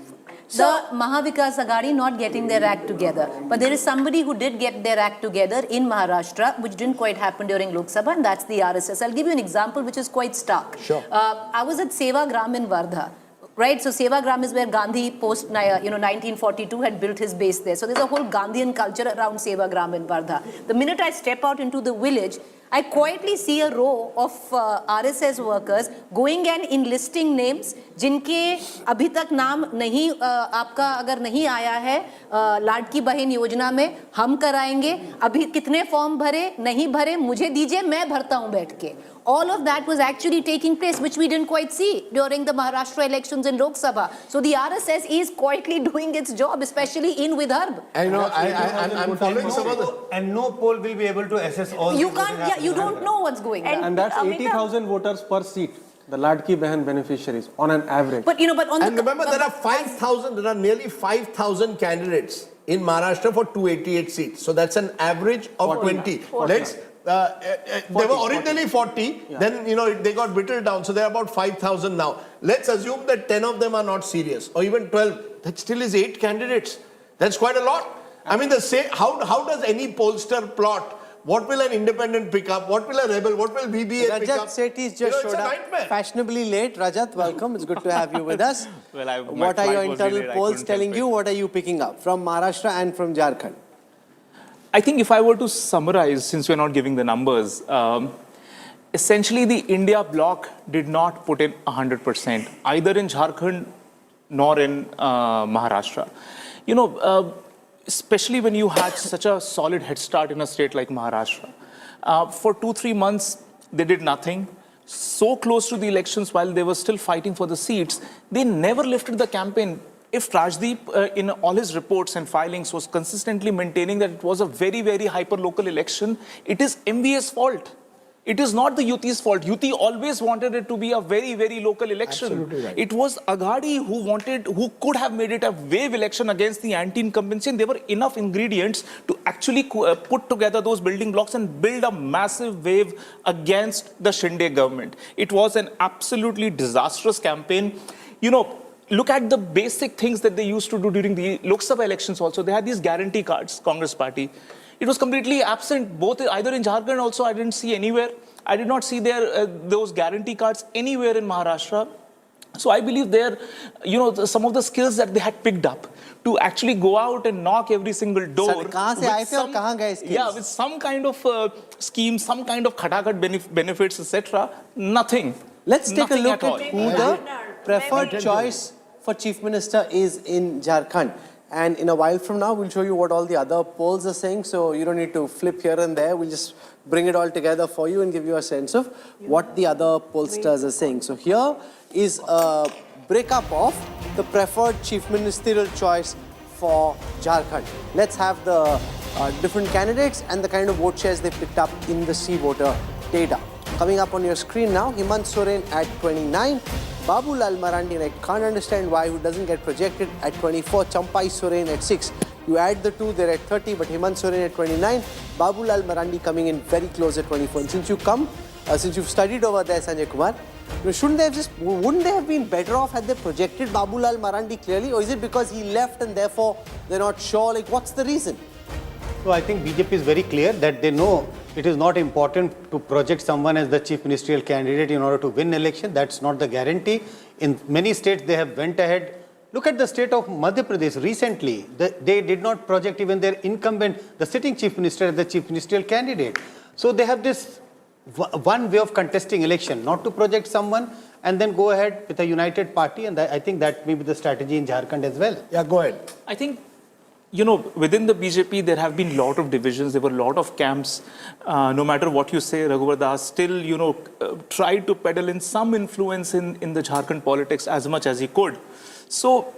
the Mahavikas Aghadi not getting their act together. But there is somebody who did get their act together in Maharashtra, which didn't quite happen during Lok Sabha, and that's the RSS. I'll give you an example which is quite stark. Sure. I was at Sevagram in Wardha. Right, so Sevagram is where Gandhi post 1942 had built his base there. So there's a whole Gandhian culture around Sevagram in Wardha. The minute I step out into the village, I quietly see a row of RSS workers going and enlisting names जिनके अभी तक नाम नहीं आपका अगर नहीं आया है लाडकी बहन योजना में हम कराएंगे अभी कितने फॉर्म भरे नहीं भरे मुझे दीजिए मैं भरता हूं बैठ के all of that was actually taking place which we didn't quite see during the Maharashtra elections in Lok Sabha. So the RSS is quietly doing its job, especially in Vidarbha. And I'm following some of the... And no poll will be able to assess all You can't, yeah, you don't know what's going on. And that's 80,000 voters per seat. The Ladki Behan beneficiaries on an average. But on and remember, there are nearly 5,000 candidates in Maharashtra for 288 seats. So that's an average of 20. 40. Let's. They were originally 40, then they got whittled down, so they're about 5,000 now. Let's assume that 10 of them are not serious, or even 12. That still is 8 candidates. That's quite a lot. I mean, how does any pollster plot? What will an independent pick up? What will a rebel? What will BBA pick up? Rajat Sethi's just showed up fashionably late. Rajat, welcome. It's good to have you with us. What are your internal polls telling you? What are you picking up from Maharashtra and from Jharkhand? I think if I were to summarize, since we're not giving the numbers, essentially the India bloc did not put in 100%, either in Jharkhand nor in Maharashtra. Especially when you had such a solid head start in a state like Maharashtra. For 2-3 months, they did nothing. So close to the elections while they were still fighting for the seats, they never lifted the campaign. If Rajdeep, in all his reports and filings, was consistently maintaining that it was a very, very hyper-local election, it is MVA's fault. It is not the UT's fault. UT always wanted it to be a very, very local election. Absolutely right. It was Aghadi who could have made it a wave election against the anti-incumbency, and there were enough ingredients to actually put together those building blocks and build a massive wave against the Shinde government. It was an absolutely disastrous campaign. Look at the basic things that they used to do during the Lok Sabha elections also. They had these guarantee cards, Congress party. It was completely absent, either in Jharkhand also, I didn't see anywhere. I did not see those guarantee cards anywhere in Maharashtra. So I believe some of the skills that they had picked up to actually go out and knock every single door. With some kind of scheme, some kind of khatakat benefits, etc. Nothing. Let's take a look at who the preferred choice for Chief Minister is in Jharkhand. And in a while from now, we'll show you what all the other polls are saying. So you don't need to flip here and there. We'll just bring it all together for you and give you a sense of what the other pollsters are saying. So here is a breakup of the preferred chief ministerial choice for Jharkhand. Let's have the different candidates and the kind of vote shares they picked up in the C-voter data. Coming up on your screen now, Hemant Soren at 29, Babulal Marandi, and I can't understand why, who doesn't get projected, at 24, Champai Soren at 6. You add the two, they're at 30, but Hemant Soren at 29, Babulal Marandi coming in very close at 24. And since you've studied over there, Sanjay Kumar, wouldn't they have been better off had they projected Babulal Marandi clearly, or is it because he left and therefore they're not sure? Like, what's the reason? So I think BJP is very clear that they know it is not important to project someone as the chief ministerial candidate in order to win election. That's not the guarantee. In many states, they have went ahead. Look at the state of Madhya Pradesh recently. They did not project even their incumbent, the sitting chief minister, as the chief ministerial candidate. So they have this one way of contesting election, not to project someone and then go ahead with a united party. And I think that may be the strategy in Jharkhand as well. Yeah, go ahead. I think within the BJP, there have been a lot of divisions. There were a lot of camps. No matter what you say, Raghuvar Das still, tried to peddle in some influence in the Jharkhand politics as much as he could. So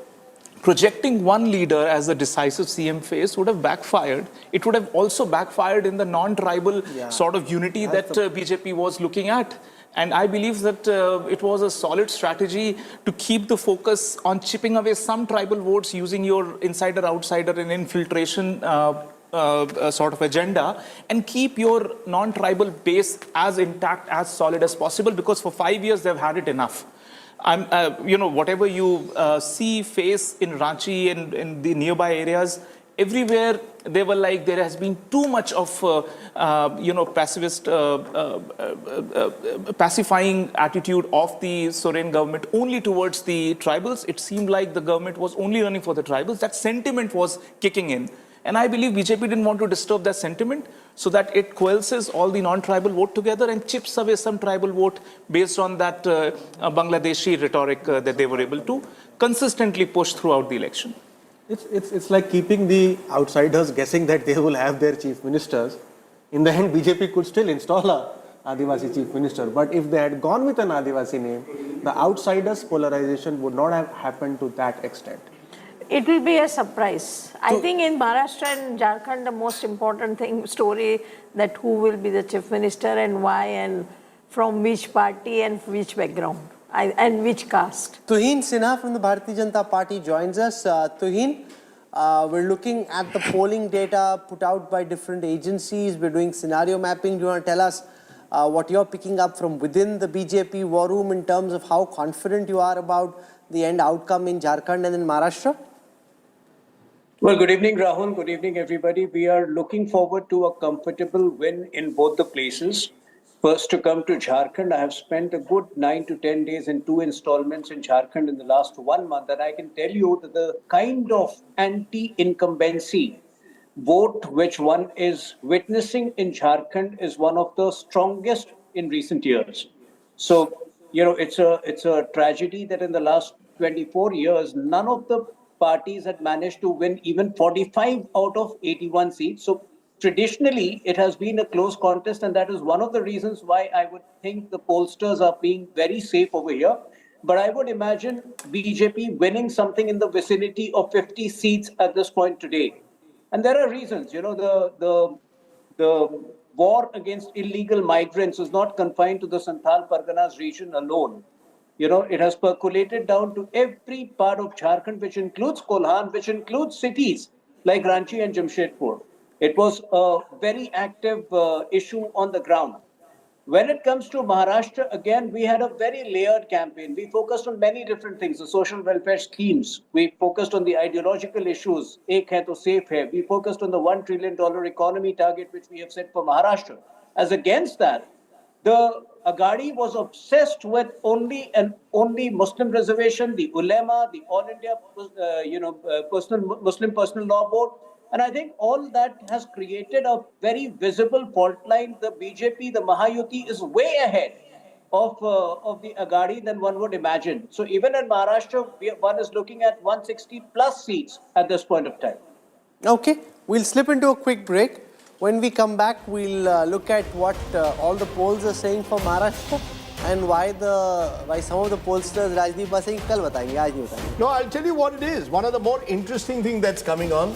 projecting one leader as a decisive CM face would have backfired. It would have also backfired in the non-tribal sort of unity that BJP was looking at. And I believe that it was a solid strategy to keep the focus on chipping away some tribal votes using your insider-outsider and infiltration sort of agenda, and keep your non-tribal base as intact, as solid as possible, because for 5 years they've had it enough. Whatever you face in Ranchi and in the nearby areas, everywhere they were like, there has been too much of, pacifist, pacifying attitude of the Soren government only towards the tribals. It seemed like the government was only running for the tribals. That sentiment was kicking in. And I believe BJP didn't want to disturb that sentiment so that it coalesces all the non-tribal vote together and chips away some tribal vote based on that Bangladeshi rhetoric that they were able to consistently push throughout the election. It's like keeping the outsiders guessing that they will have their chief ministers. In the end, BJP could still install a Adivasi chief minister. But if they had gone with an Adivasi name, the outsiders' polarization would not have happened to that extent. It will be a surprise. I think in Maharashtra and Jharkhand, the most important story that who will be the chief minister and why and from which party and which background and which caste. Tuhin Sinha from the Bharatiya Janata Party joins us. Tuhin, we're looking at the polling data put out by different agencies. We're doing scenario mapping. Do you want to tell us what you're picking up from within the BJP war room in terms of how confident you are about the end outcome in Jharkhand and in Maharashtra? Well, good evening, Rahul. Good evening, everybody. We are looking forward to a comfortable win in both the places. First to come to Jharkhand, I have spent a good 9 to 10 days in 2 installments in Jharkhand in the last 1 month. And I can tell you that the kind of anti-incumbency vote which one is witnessing in Jharkhand is one of the strongest in recent years. So, it's a tragedy that in the last 24 years, none of the parties had managed to win even 45 out of 81 seats. So traditionally, it has been a close contest, and that is one of the reasons why I would think the pollsters are being very safe over here. But I would imagine BJP winning something in the vicinity of 50 seats at this point today. And there are reasons, the war against illegal migrants is not confined to the Santhal Parganas region alone. It has percolated down to every part of Jharkhand, which includes Kolhan, which includes cities like Ranchi and Jamshedpur. It was a very active issue on the ground. When it comes to Maharashtra, again, we had a very layered campaign. We focused on many different things, the social welfare schemes. We focused on the ideological issues, Ek Hai To Safe Hai. We focused on the $1 trillion economy target, which we have set for Maharashtra. As against that, the Agadi was obsessed with only Muslim reservation, the ulema, the All India, Muslim Personal Law Board. And I think all that has created a very visible fault line. The BJP, the Mahayuti is way ahead of the Agadi than one would imagine. So even in Maharashtra, one is looking at 160 plus seats at this point of time. Okay, we'll slip into a quick break. When we come back, we'll look at what all the polls are saying for Maharashtra and why some of the pollsters, Rajdeep, are saying, kal batayenge, aaj nahi batayenge. No, I'll tell you what it is. One of the more interesting things that's coming on,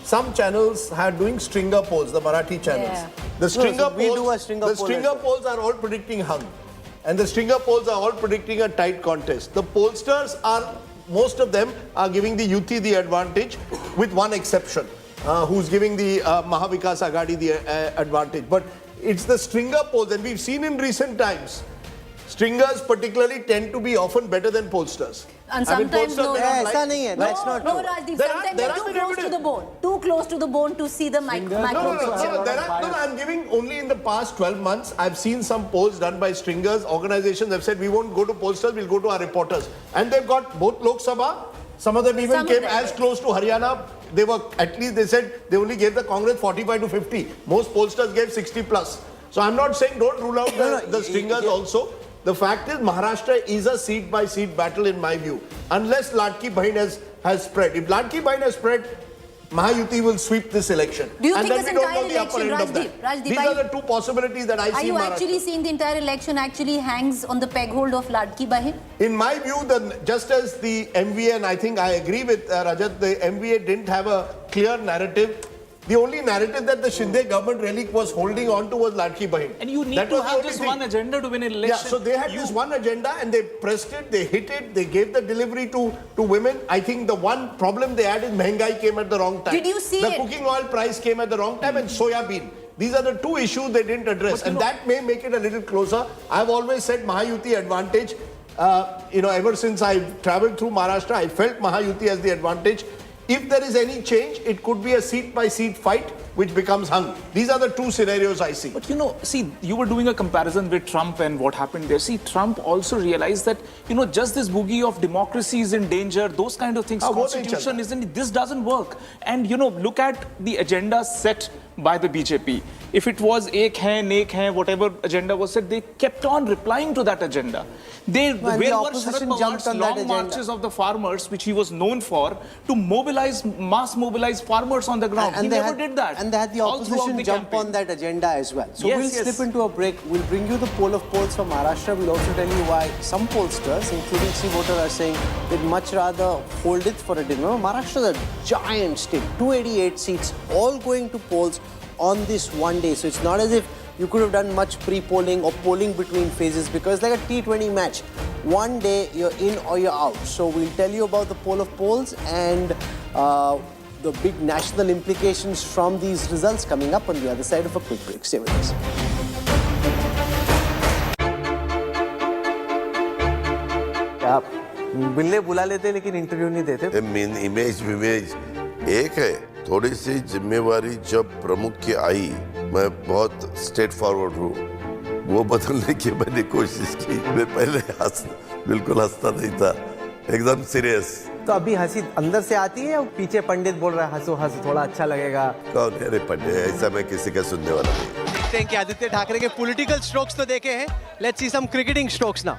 some channels are doing stringer polls, the Marathi channels. Yeah. The stringer we do a stringer poll. The stringer polls are all predicting hung. And the stringer polls are all predicting a tight contest. The pollsters most of them are giving the Yuti the advantage, with one exception, who's giving the Mahavikas Agadi the advantage. But it's the stringer polls, and we've seen in recent times, stringers particularly tend to be often better than pollsters. And sometimes No, that's not true. No, Rajdeep, sometimes they're too close to the bone. Too close to the bone to see the macro picture. I'm giving only in the past 12 months, I've seen some polls done by stringers. Organizations have said, we won't go to pollsters, we'll go to our reporters. And they've got both Lok Sabha. Some of them even came as close to Haryana. They were, at least they said, they only gave the Congress 45 to 50. Most pollsters gave 60 plus. So I'm not saying don't rule out the stringers also. The fact is, Maharashtra is a seat-by-seat battle in my view. Unless Ladki Bahin has spread. If Ladki Bahin has spread, Mahayuti will sweep this election. Do you and think then this we don't know the upper entire end of election, that. Rajdeep, These are the two possibilities that I see in Maharashtra. Are you actually seeing the entire election actually hangs on the peg-hold of Ladki Bahin? In my view, just as the MVA, and I think I agree with Rajat, the MVA didn't have a clear narrative. The only narrative that the Shinde government really was holding on to was Ladki Bahin. And you need to have just one agenda to win an election. Yeah, so they had this one agenda and they pressed it, they hit it, they gave the delivery to women. I think the one problem they had is Mehengai came at the wrong time. Did you see the cooking oil price came at the wrong time, and soya bean. These are the two issues they didn't address, and that may make it a little closer. I've always said Mahayuti advantage. Ever since I've traveled through Maharashtra, I felt Mahayuti as the advantage. If there is any change, it could be a seat-by-seat fight which becomes hung. These are the two scenarios I see. But see, you were doing a comparison with Trump and what happened there. See, Trump also realized that, just this boogie of democracy is in danger, those kind of things, constitution isn't, this doesn't work. And, look at the agenda set by the BJP. If it was ek hai, whatever agenda was set, they kept on replying to that agenda. Where were Sharad Pawar's long marches of the farmers, which he was known for, to mass mobilize farmers on the ground? He never did that. And they had the opposition jump on that agenda as well. So we'll slip into a break. We'll bring you the poll of polls from Maharashtra. We'll also tell you why some pollsters, including C voters, are saying they'd much rather hold it for a day. Remember, Maharashtra is a giant state, 288 seats, all going to polls on this one day. So it's not as if you could have done much pre-polling or polling between phases, because it's like a T20 match. One day you're in or you're out. So we'll tell you about the poll of polls and the big national implications from these results coming up on the other side of a quick break. Stay with us. आप बिल्ले बुला लेते हैं लेकिन interview नहीं देते. Main image एक है. थोड़ी सी जिम्मेवारी जब प्रमुख की आई, मैं बहुत स्ट्रेट फॉरवर्ड हूँ, वो बदलने की मैंने कोशिश की. मैं पहले बिल्कुल हंसता नहीं था, एकदम सीरियस. तो अभी हंसी अंदर से आती है या पीछे पंडित बोल रहा है हंसो हंस थोड़ा अच्छा लगेगा? कौन है? अरे पंडित, ऐसा मैं किसी का सुनने वाला नहीं. देखते हैं कि आदित्य ठाकरे के पॉलिटिकल स्ट्रोक्स तो देखे हैं. Let's see some cricketing strokes now.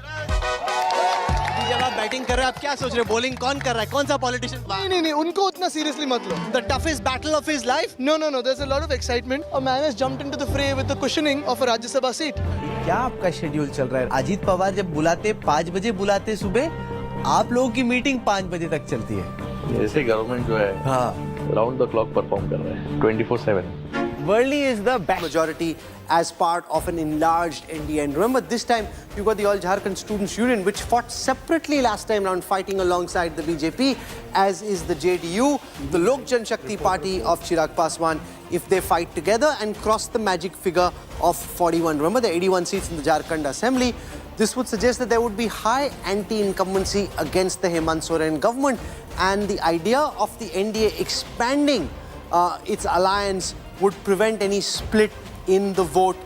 जब आप बैटिंग कर रहे हो, आप क्या सोच रहे हो? बॉलिंग कौन कर रहा है? कौन सा पॉलिटिशियन? नहीं, उनको उतना सीरियसली मत लो. The toughest battle of his life? No. There's a lot of excitement. A man has jumped into the fray with the cushioning of a Rajya Sabha seat. क्या आपका शेड्यूल चल रहा है? अजीत पवार जब बुलाते 5 बजे बुलाते सुबह, आप लोगों की मीटिंग 5 बजे तक चलती है. ऐसे गवर्नमेंट जो है, राउंड द क्लॉक परफॉर्म कर रहा है 24/7. Worli is the majority as part of an enlarged NDA. And remember, this time you got the All Jharkhand Students Union, which fought separately last time round, fighting alongside the BJP, as is the JDU, the Lok Janshakti Party of Chirag Paswan. If they fight together and cross the magic figure of 41, remember the 81 seats in the Jharkhand Assembly, this would suggest that there would be high anti-incumbency against the Hemant Soren government. And the idea of the NDA expanding its alliance would prevent any split in the vote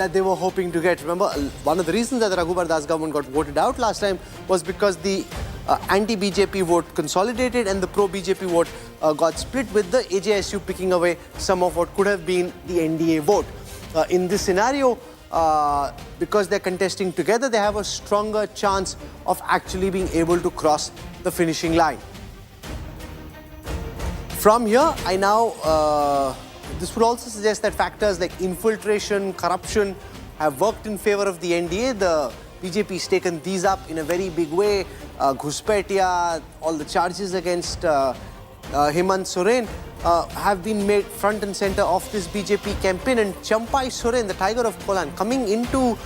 that they were hoping to get. Remember, one of the reasons that the Raghubar Das government got voted out last time was because the anti-BJP vote consolidated and the pro-BJP vote got split, with the AJSU picking away some of what could have been the NDA vote. In this scenario, because they're contesting together, they have a stronger chance of actually being able to cross the finishing line. From here, I now, this would also suggest that factors like infiltration, corruption have worked in favor of the NDA. The BJP has taken these up in a very big way. Ghuspetia, all the charges against Hemant Soren have been made front and center of this BJP campaign. And Champai Soren, the tiger of Kolan, coming into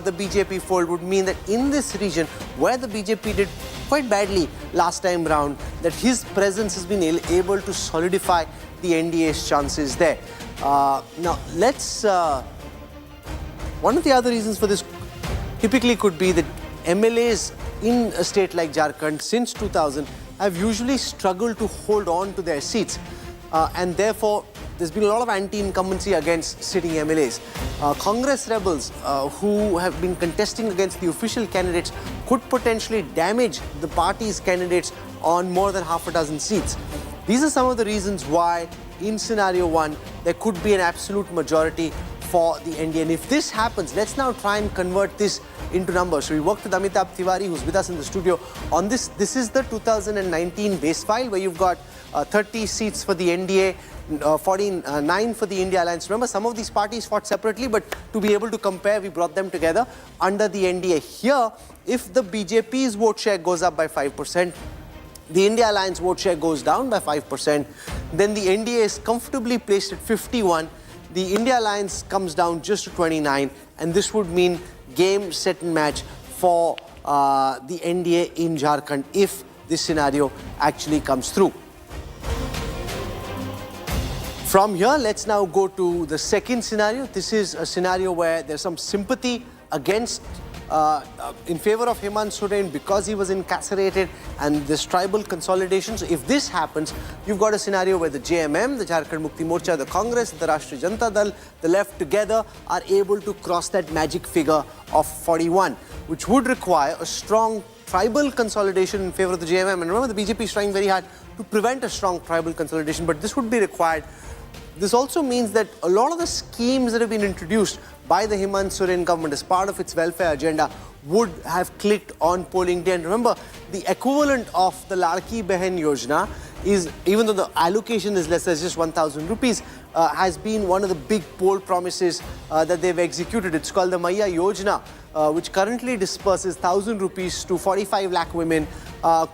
the BJP fold would mean that in this region, where the BJP did quite badly last time round, that his presence has been able to solidify the NDA's chances there. Now, let's... one of the other reasons for this typically could be that MLAs in a state like Jharkhand since 2000 have usually struggled to hold on to their seats. And therefore, there's been a lot of anti-incumbency against sitting MLAs. Congress rebels who have been contesting against the official candidates could potentially damage the party's candidates on more than half a dozen seats. These are some of the reasons why, in scenario one, there could be an absolute majority for the NDA. And if this happens, let's now try and convert this into numbers. So we worked with Amitabh Tiwari, who's with us in the studio on this. This is the 2019 base file, where you've got 30 seats for the NDA, 49 for the India Alliance. Remember, some of these parties fought separately, but to be able to compare, we brought them together under the NDA. Here, if the BJP's vote share goes up by 5%, the India Alliance vote share goes down by 5%, then the NDA is comfortably placed at 51, the India Alliance comes down just to 29, and this would mean game, set and match for the NDA in Jharkhand if this scenario actually comes through. From here, let's now go to the second scenario. This is a scenario where there's some sympathy against in favor of Hemant Soren because he was incarcerated and this tribal consolidation. So if this happens, you've got a scenario where the JMM, the Jharkhand Mukti Morcha, the Congress, the Rashtriya Janata Dal, the left together are able to cross that magic figure of 41, which would require a strong tribal consolidation in favor of the JMM. And remember, the BJP is trying very hard to prevent a strong tribal consolidation, but this would be required. This also means that a lot of the schemes that have been introduced by the Hemant Soren government as part of its welfare agenda would have clicked on polling day. And remember, the equivalent of the Ladki Behan Yojana is, even though the allocation is less, as just 1,000 rupees, has been one of the big poll promises that they've executed. It's called the Maya Yojana, which currently disperses 1,000 rupees to 45 lakh women,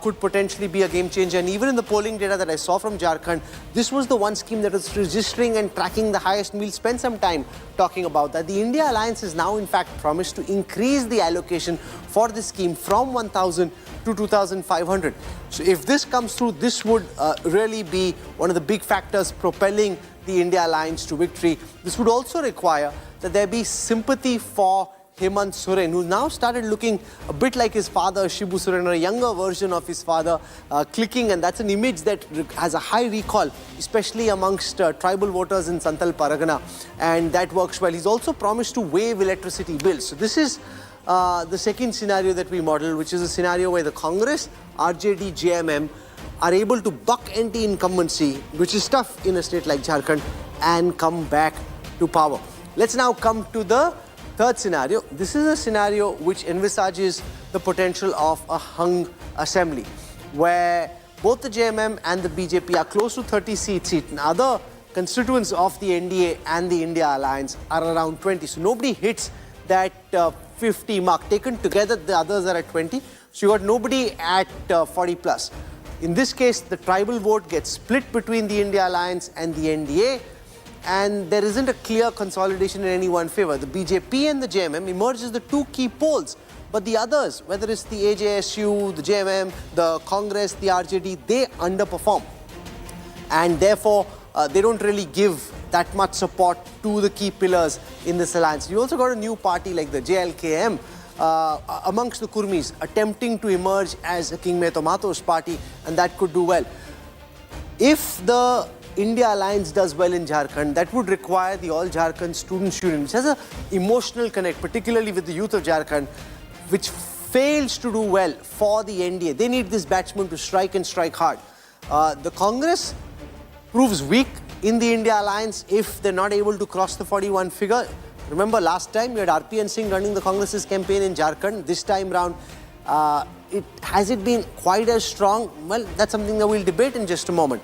could potentially be a game changer. And even in the polling data that I saw from Jharkhand, this was the one scheme that was registering and tracking the highest. We'll spend some time talking about that. The India Alliance has now in fact promised to increase the allocation for this scheme from 1,000 to 2,500. So if this comes through, this would really be one of the big factors propelling the India Alliance to victory. This would also require that there be sympathy for Hemant Soren, who now started looking a bit like his father, Shibu Soren, or a younger version of his father, clicking, and that's an image that has a high recall, especially amongst tribal voters in Santal Paragana, and that works well. He's also promised to waive electricity bills. So this is the second scenario that we model, which is a scenario where the Congress, RJD, JMM are able to buck anti-incumbency, which is tough in a state like Jharkhand, and come back to power. Let's now come to the third scenario. This is a scenario which envisages the potential of a hung assembly, where both the JMM and the BJP are close to 30 seats each. And other constituents of the NDA and the India Alliance are around 20. So nobody hits that 50 mark. Taken together, the others are at 20. So you got nobody at 40 plus. In this case, the tribal vote gets split between the India Alliance and the NDA, and there isn't a clear consolidation in any one favor. The BJP and the JMM emerge as the two key poles, but the others, whether it's the AJSU, the JMM, the Congress, the RJD, they underperform. And therefore, they don't really give that much support to the key pillars in this alliance. You also got a new party like the JLKM amongst the Kurmis attempting to emerge as a King Mehto Mato's party, and that could do well. If the India Alliance does well in Jharkhand, that would require the All Jharkhand Students Union, which has an emotional connect, particularly with the youth of Jharkhand, which fails to do well for the NDA. They need this batsman to strike and strike hard. The Congress proves weak in the India Alliance if they're not able to cross the 41 figure. Remember last time you had RPN Singh running the Congress's campaign in Jharkhand. This time round, has it been quite as strong? Well, that's something that we'll debate in just a moment.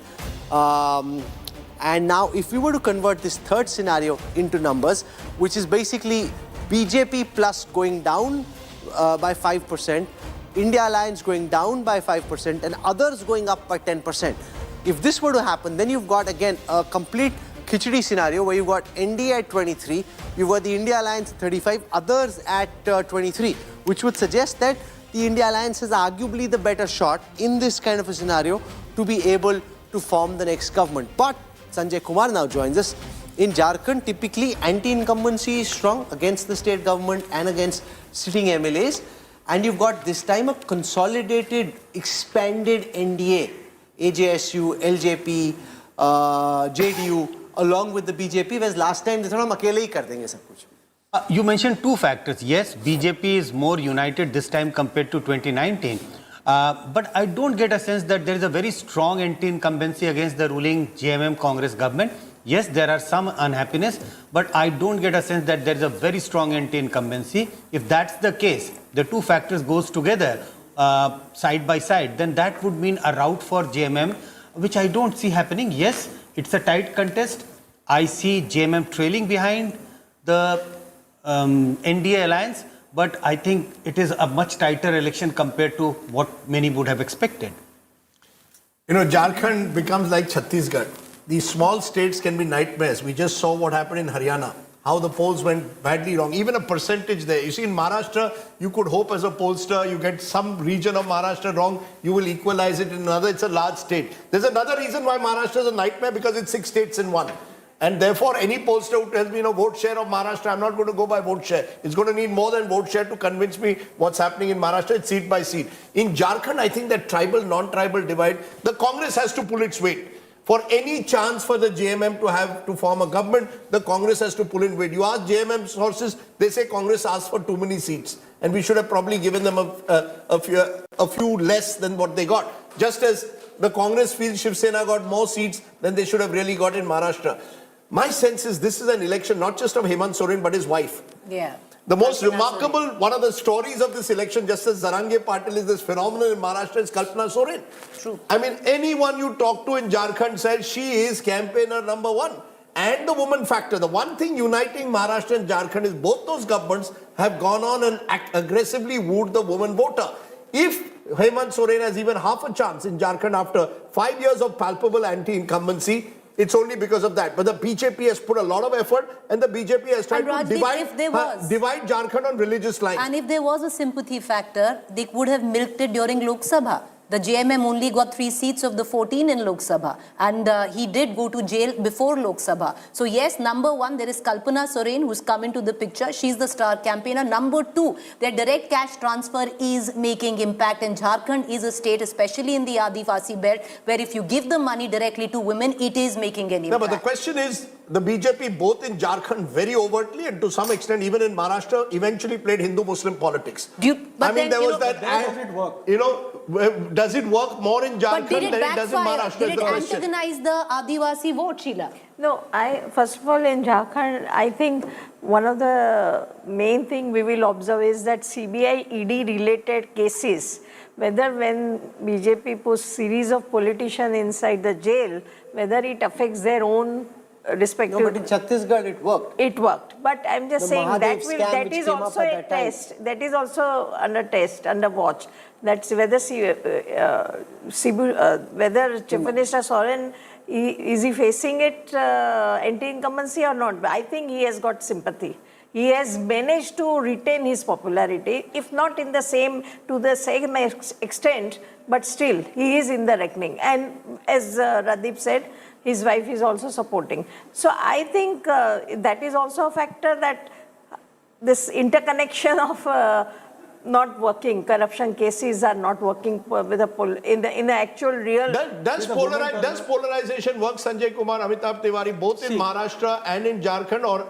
And now if we were to convert this third scenario into numbers, which is basically BJP plus going down by 5%, India Alliance going down by 5%, and others going up by 10%. If this were to happen, then you've got again a complete khichdi scenario where you've got NDA at 23, you've got the India Alliance at 35, others at 23, which would suggest that the India Alliance has arguably the better shot in this kind of a scenario to be able to form the next government. But Sanjay Kumar now joins us. In Jharkhand, typically anti-incumbency is strong against the state government and against sitting MLAs. And you've got this time a consolidated, expanded NDA, AJSU, LJP, JDU, along with the BJP, whereas last time they thought hum akele hi kar denge sab kuch. You mentioned two factors. Yes, BJP is more united this time compared to 2019. But I don't get a sense that there is a very strong anti-incumbency against the ruling JMM Congress government. Yes, there are some unhappiness, but I don't get a sense that there is a very strong anti-incumbency. If that's the case, the two factors goes together side by side, then that would mean a rout for JMM, which I don't see happening. Yes, it's a tight contest. I see JMM trailing behind the NDA alliance, but I think it is a much tighter election compared to what many would have expected. You know, Jharkhand becomes like Chhattisgarh. These small states can be nightmares. We just saw what happened in Haryana, how the polls went badly wrong. Even a percentage there. You see, in Maharashtra, you could hope as a pollster, you get some region of Maharashtra wrong, you will equalize it in another. It's a large state. There's another reason why Maharashtra is a nightmare, because it's 6 states in one. And therefore, any pollster who tells me, vote share of Maharashtra, I'm not going to go by vote share. It's going to need more than vote share to convince me what's happening in Maharashtra. It's seat by seat. In Jharkhand, I think that tribal, non-tribal divide, the Congress has to pull its weight. For any chance for the JMM to form a government, the Congress has to pull in weight. You ask JMM sources, they say Congress asked for too many seats. And we should have probably given them a few less than what they got. Just as the Congress feels Shiv Sena got more seats than they should have really got in Maharashtra. My sense is this is an election not just of Hemant Soren but his wife. Yeah. The most remarkable, one of the stories of this election, just as Zarange Patil is this phenomenon in Maharashtra, is Kalpana Soren. True. I mean, anyone you talk to in Jharkhand says she is campaigner number one. And the woman factor. The one thing uniting Maharashtra and Jharkhand is both those governments have gone on and aggressively wooed the woman voter. If Hemant Soren has even half a chance in Jharkhand after 5 years of palpable anti-incumbency, it's only because of that. But the BJP has put a lot of effort and the BJP has tried to divide Jharkhand on religious lines. And if there was a sympathy factor, they would have milked it during Lok Sabha. The JMM only got 3 seats of the 14 in Lok Sabha. And he did go to jail before Lok Sabha. So yes, number one, there is Kalpana Soren who's come into the picture. She's the star campaigner. Number two, their direct cash transfer is making impact. And Jharkhand is a state, especially in the Adivasi belt, where if you give the money directly to women, it is making an impact. No, but the question is, the BJP both in Jharkhand very overtly and to some extent even in Maharashtra eventually played Hindu-Muslim politics. Does it work? Does it work more in Jharkhand than it does in Maharashtra? Did it antagonize the Adivasi vote, Sheila? No, first of all, in Jharkhand, I think one of the main thing we will observe is that CBI ED related cases, whether when BJP puts series of politicians inside the jail, whether it affects their own respective... No, but in Chhattisgarh it worked. It worked. But I'm just saying that is also a test. That is also under test, under watch. That's whether whether Chief Minister Soren, is he facing it anti-incumbency or not? I think he has got sympathy. He has managed to retain his popularity, if not to the same extent, but still he is in the reckoning. And as Radip said, his wife is also supporting. So I think that is also a factor, that this interconnection of not working, corruption cases are not working with in the actual real... Does polarization work, Sanjay Kumar, Amitabh Tiwari, both in Maharashtra and in Jharkhand, or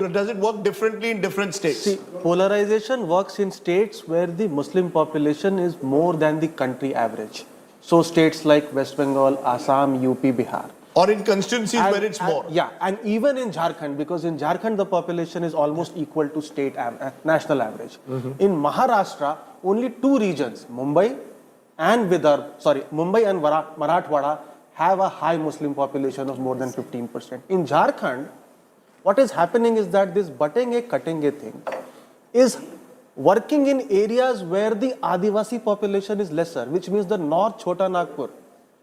does it work differently in different states? See, polarization works in states where the Muslim population is more than the country average. So states like West Bengal, Assam, UP, Bihar. Or in constituencies where it's more. Yeah, and even in Jharkhand, because in Jharkhand the population is almost equal to state national average. In Maharashtra, only 2 regions, Mumbai and Marathwada, have a high Muslim population of more than 15%. In Jharkhand, what is happening is that this cutting thing is working in areas where the Adivasi population is lesser, which means the North Chota Nagpur.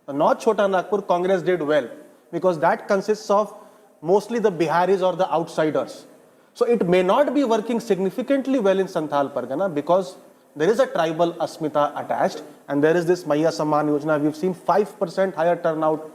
The North Chota Nagpur Congress did well because that consists of mostly the Biharis or the outsiders. So it may not be working significantly well in Santhal Pargana because there is a tribal asmita attached and there is this Maiya Samman Yojana. We've seen 5% higher turnout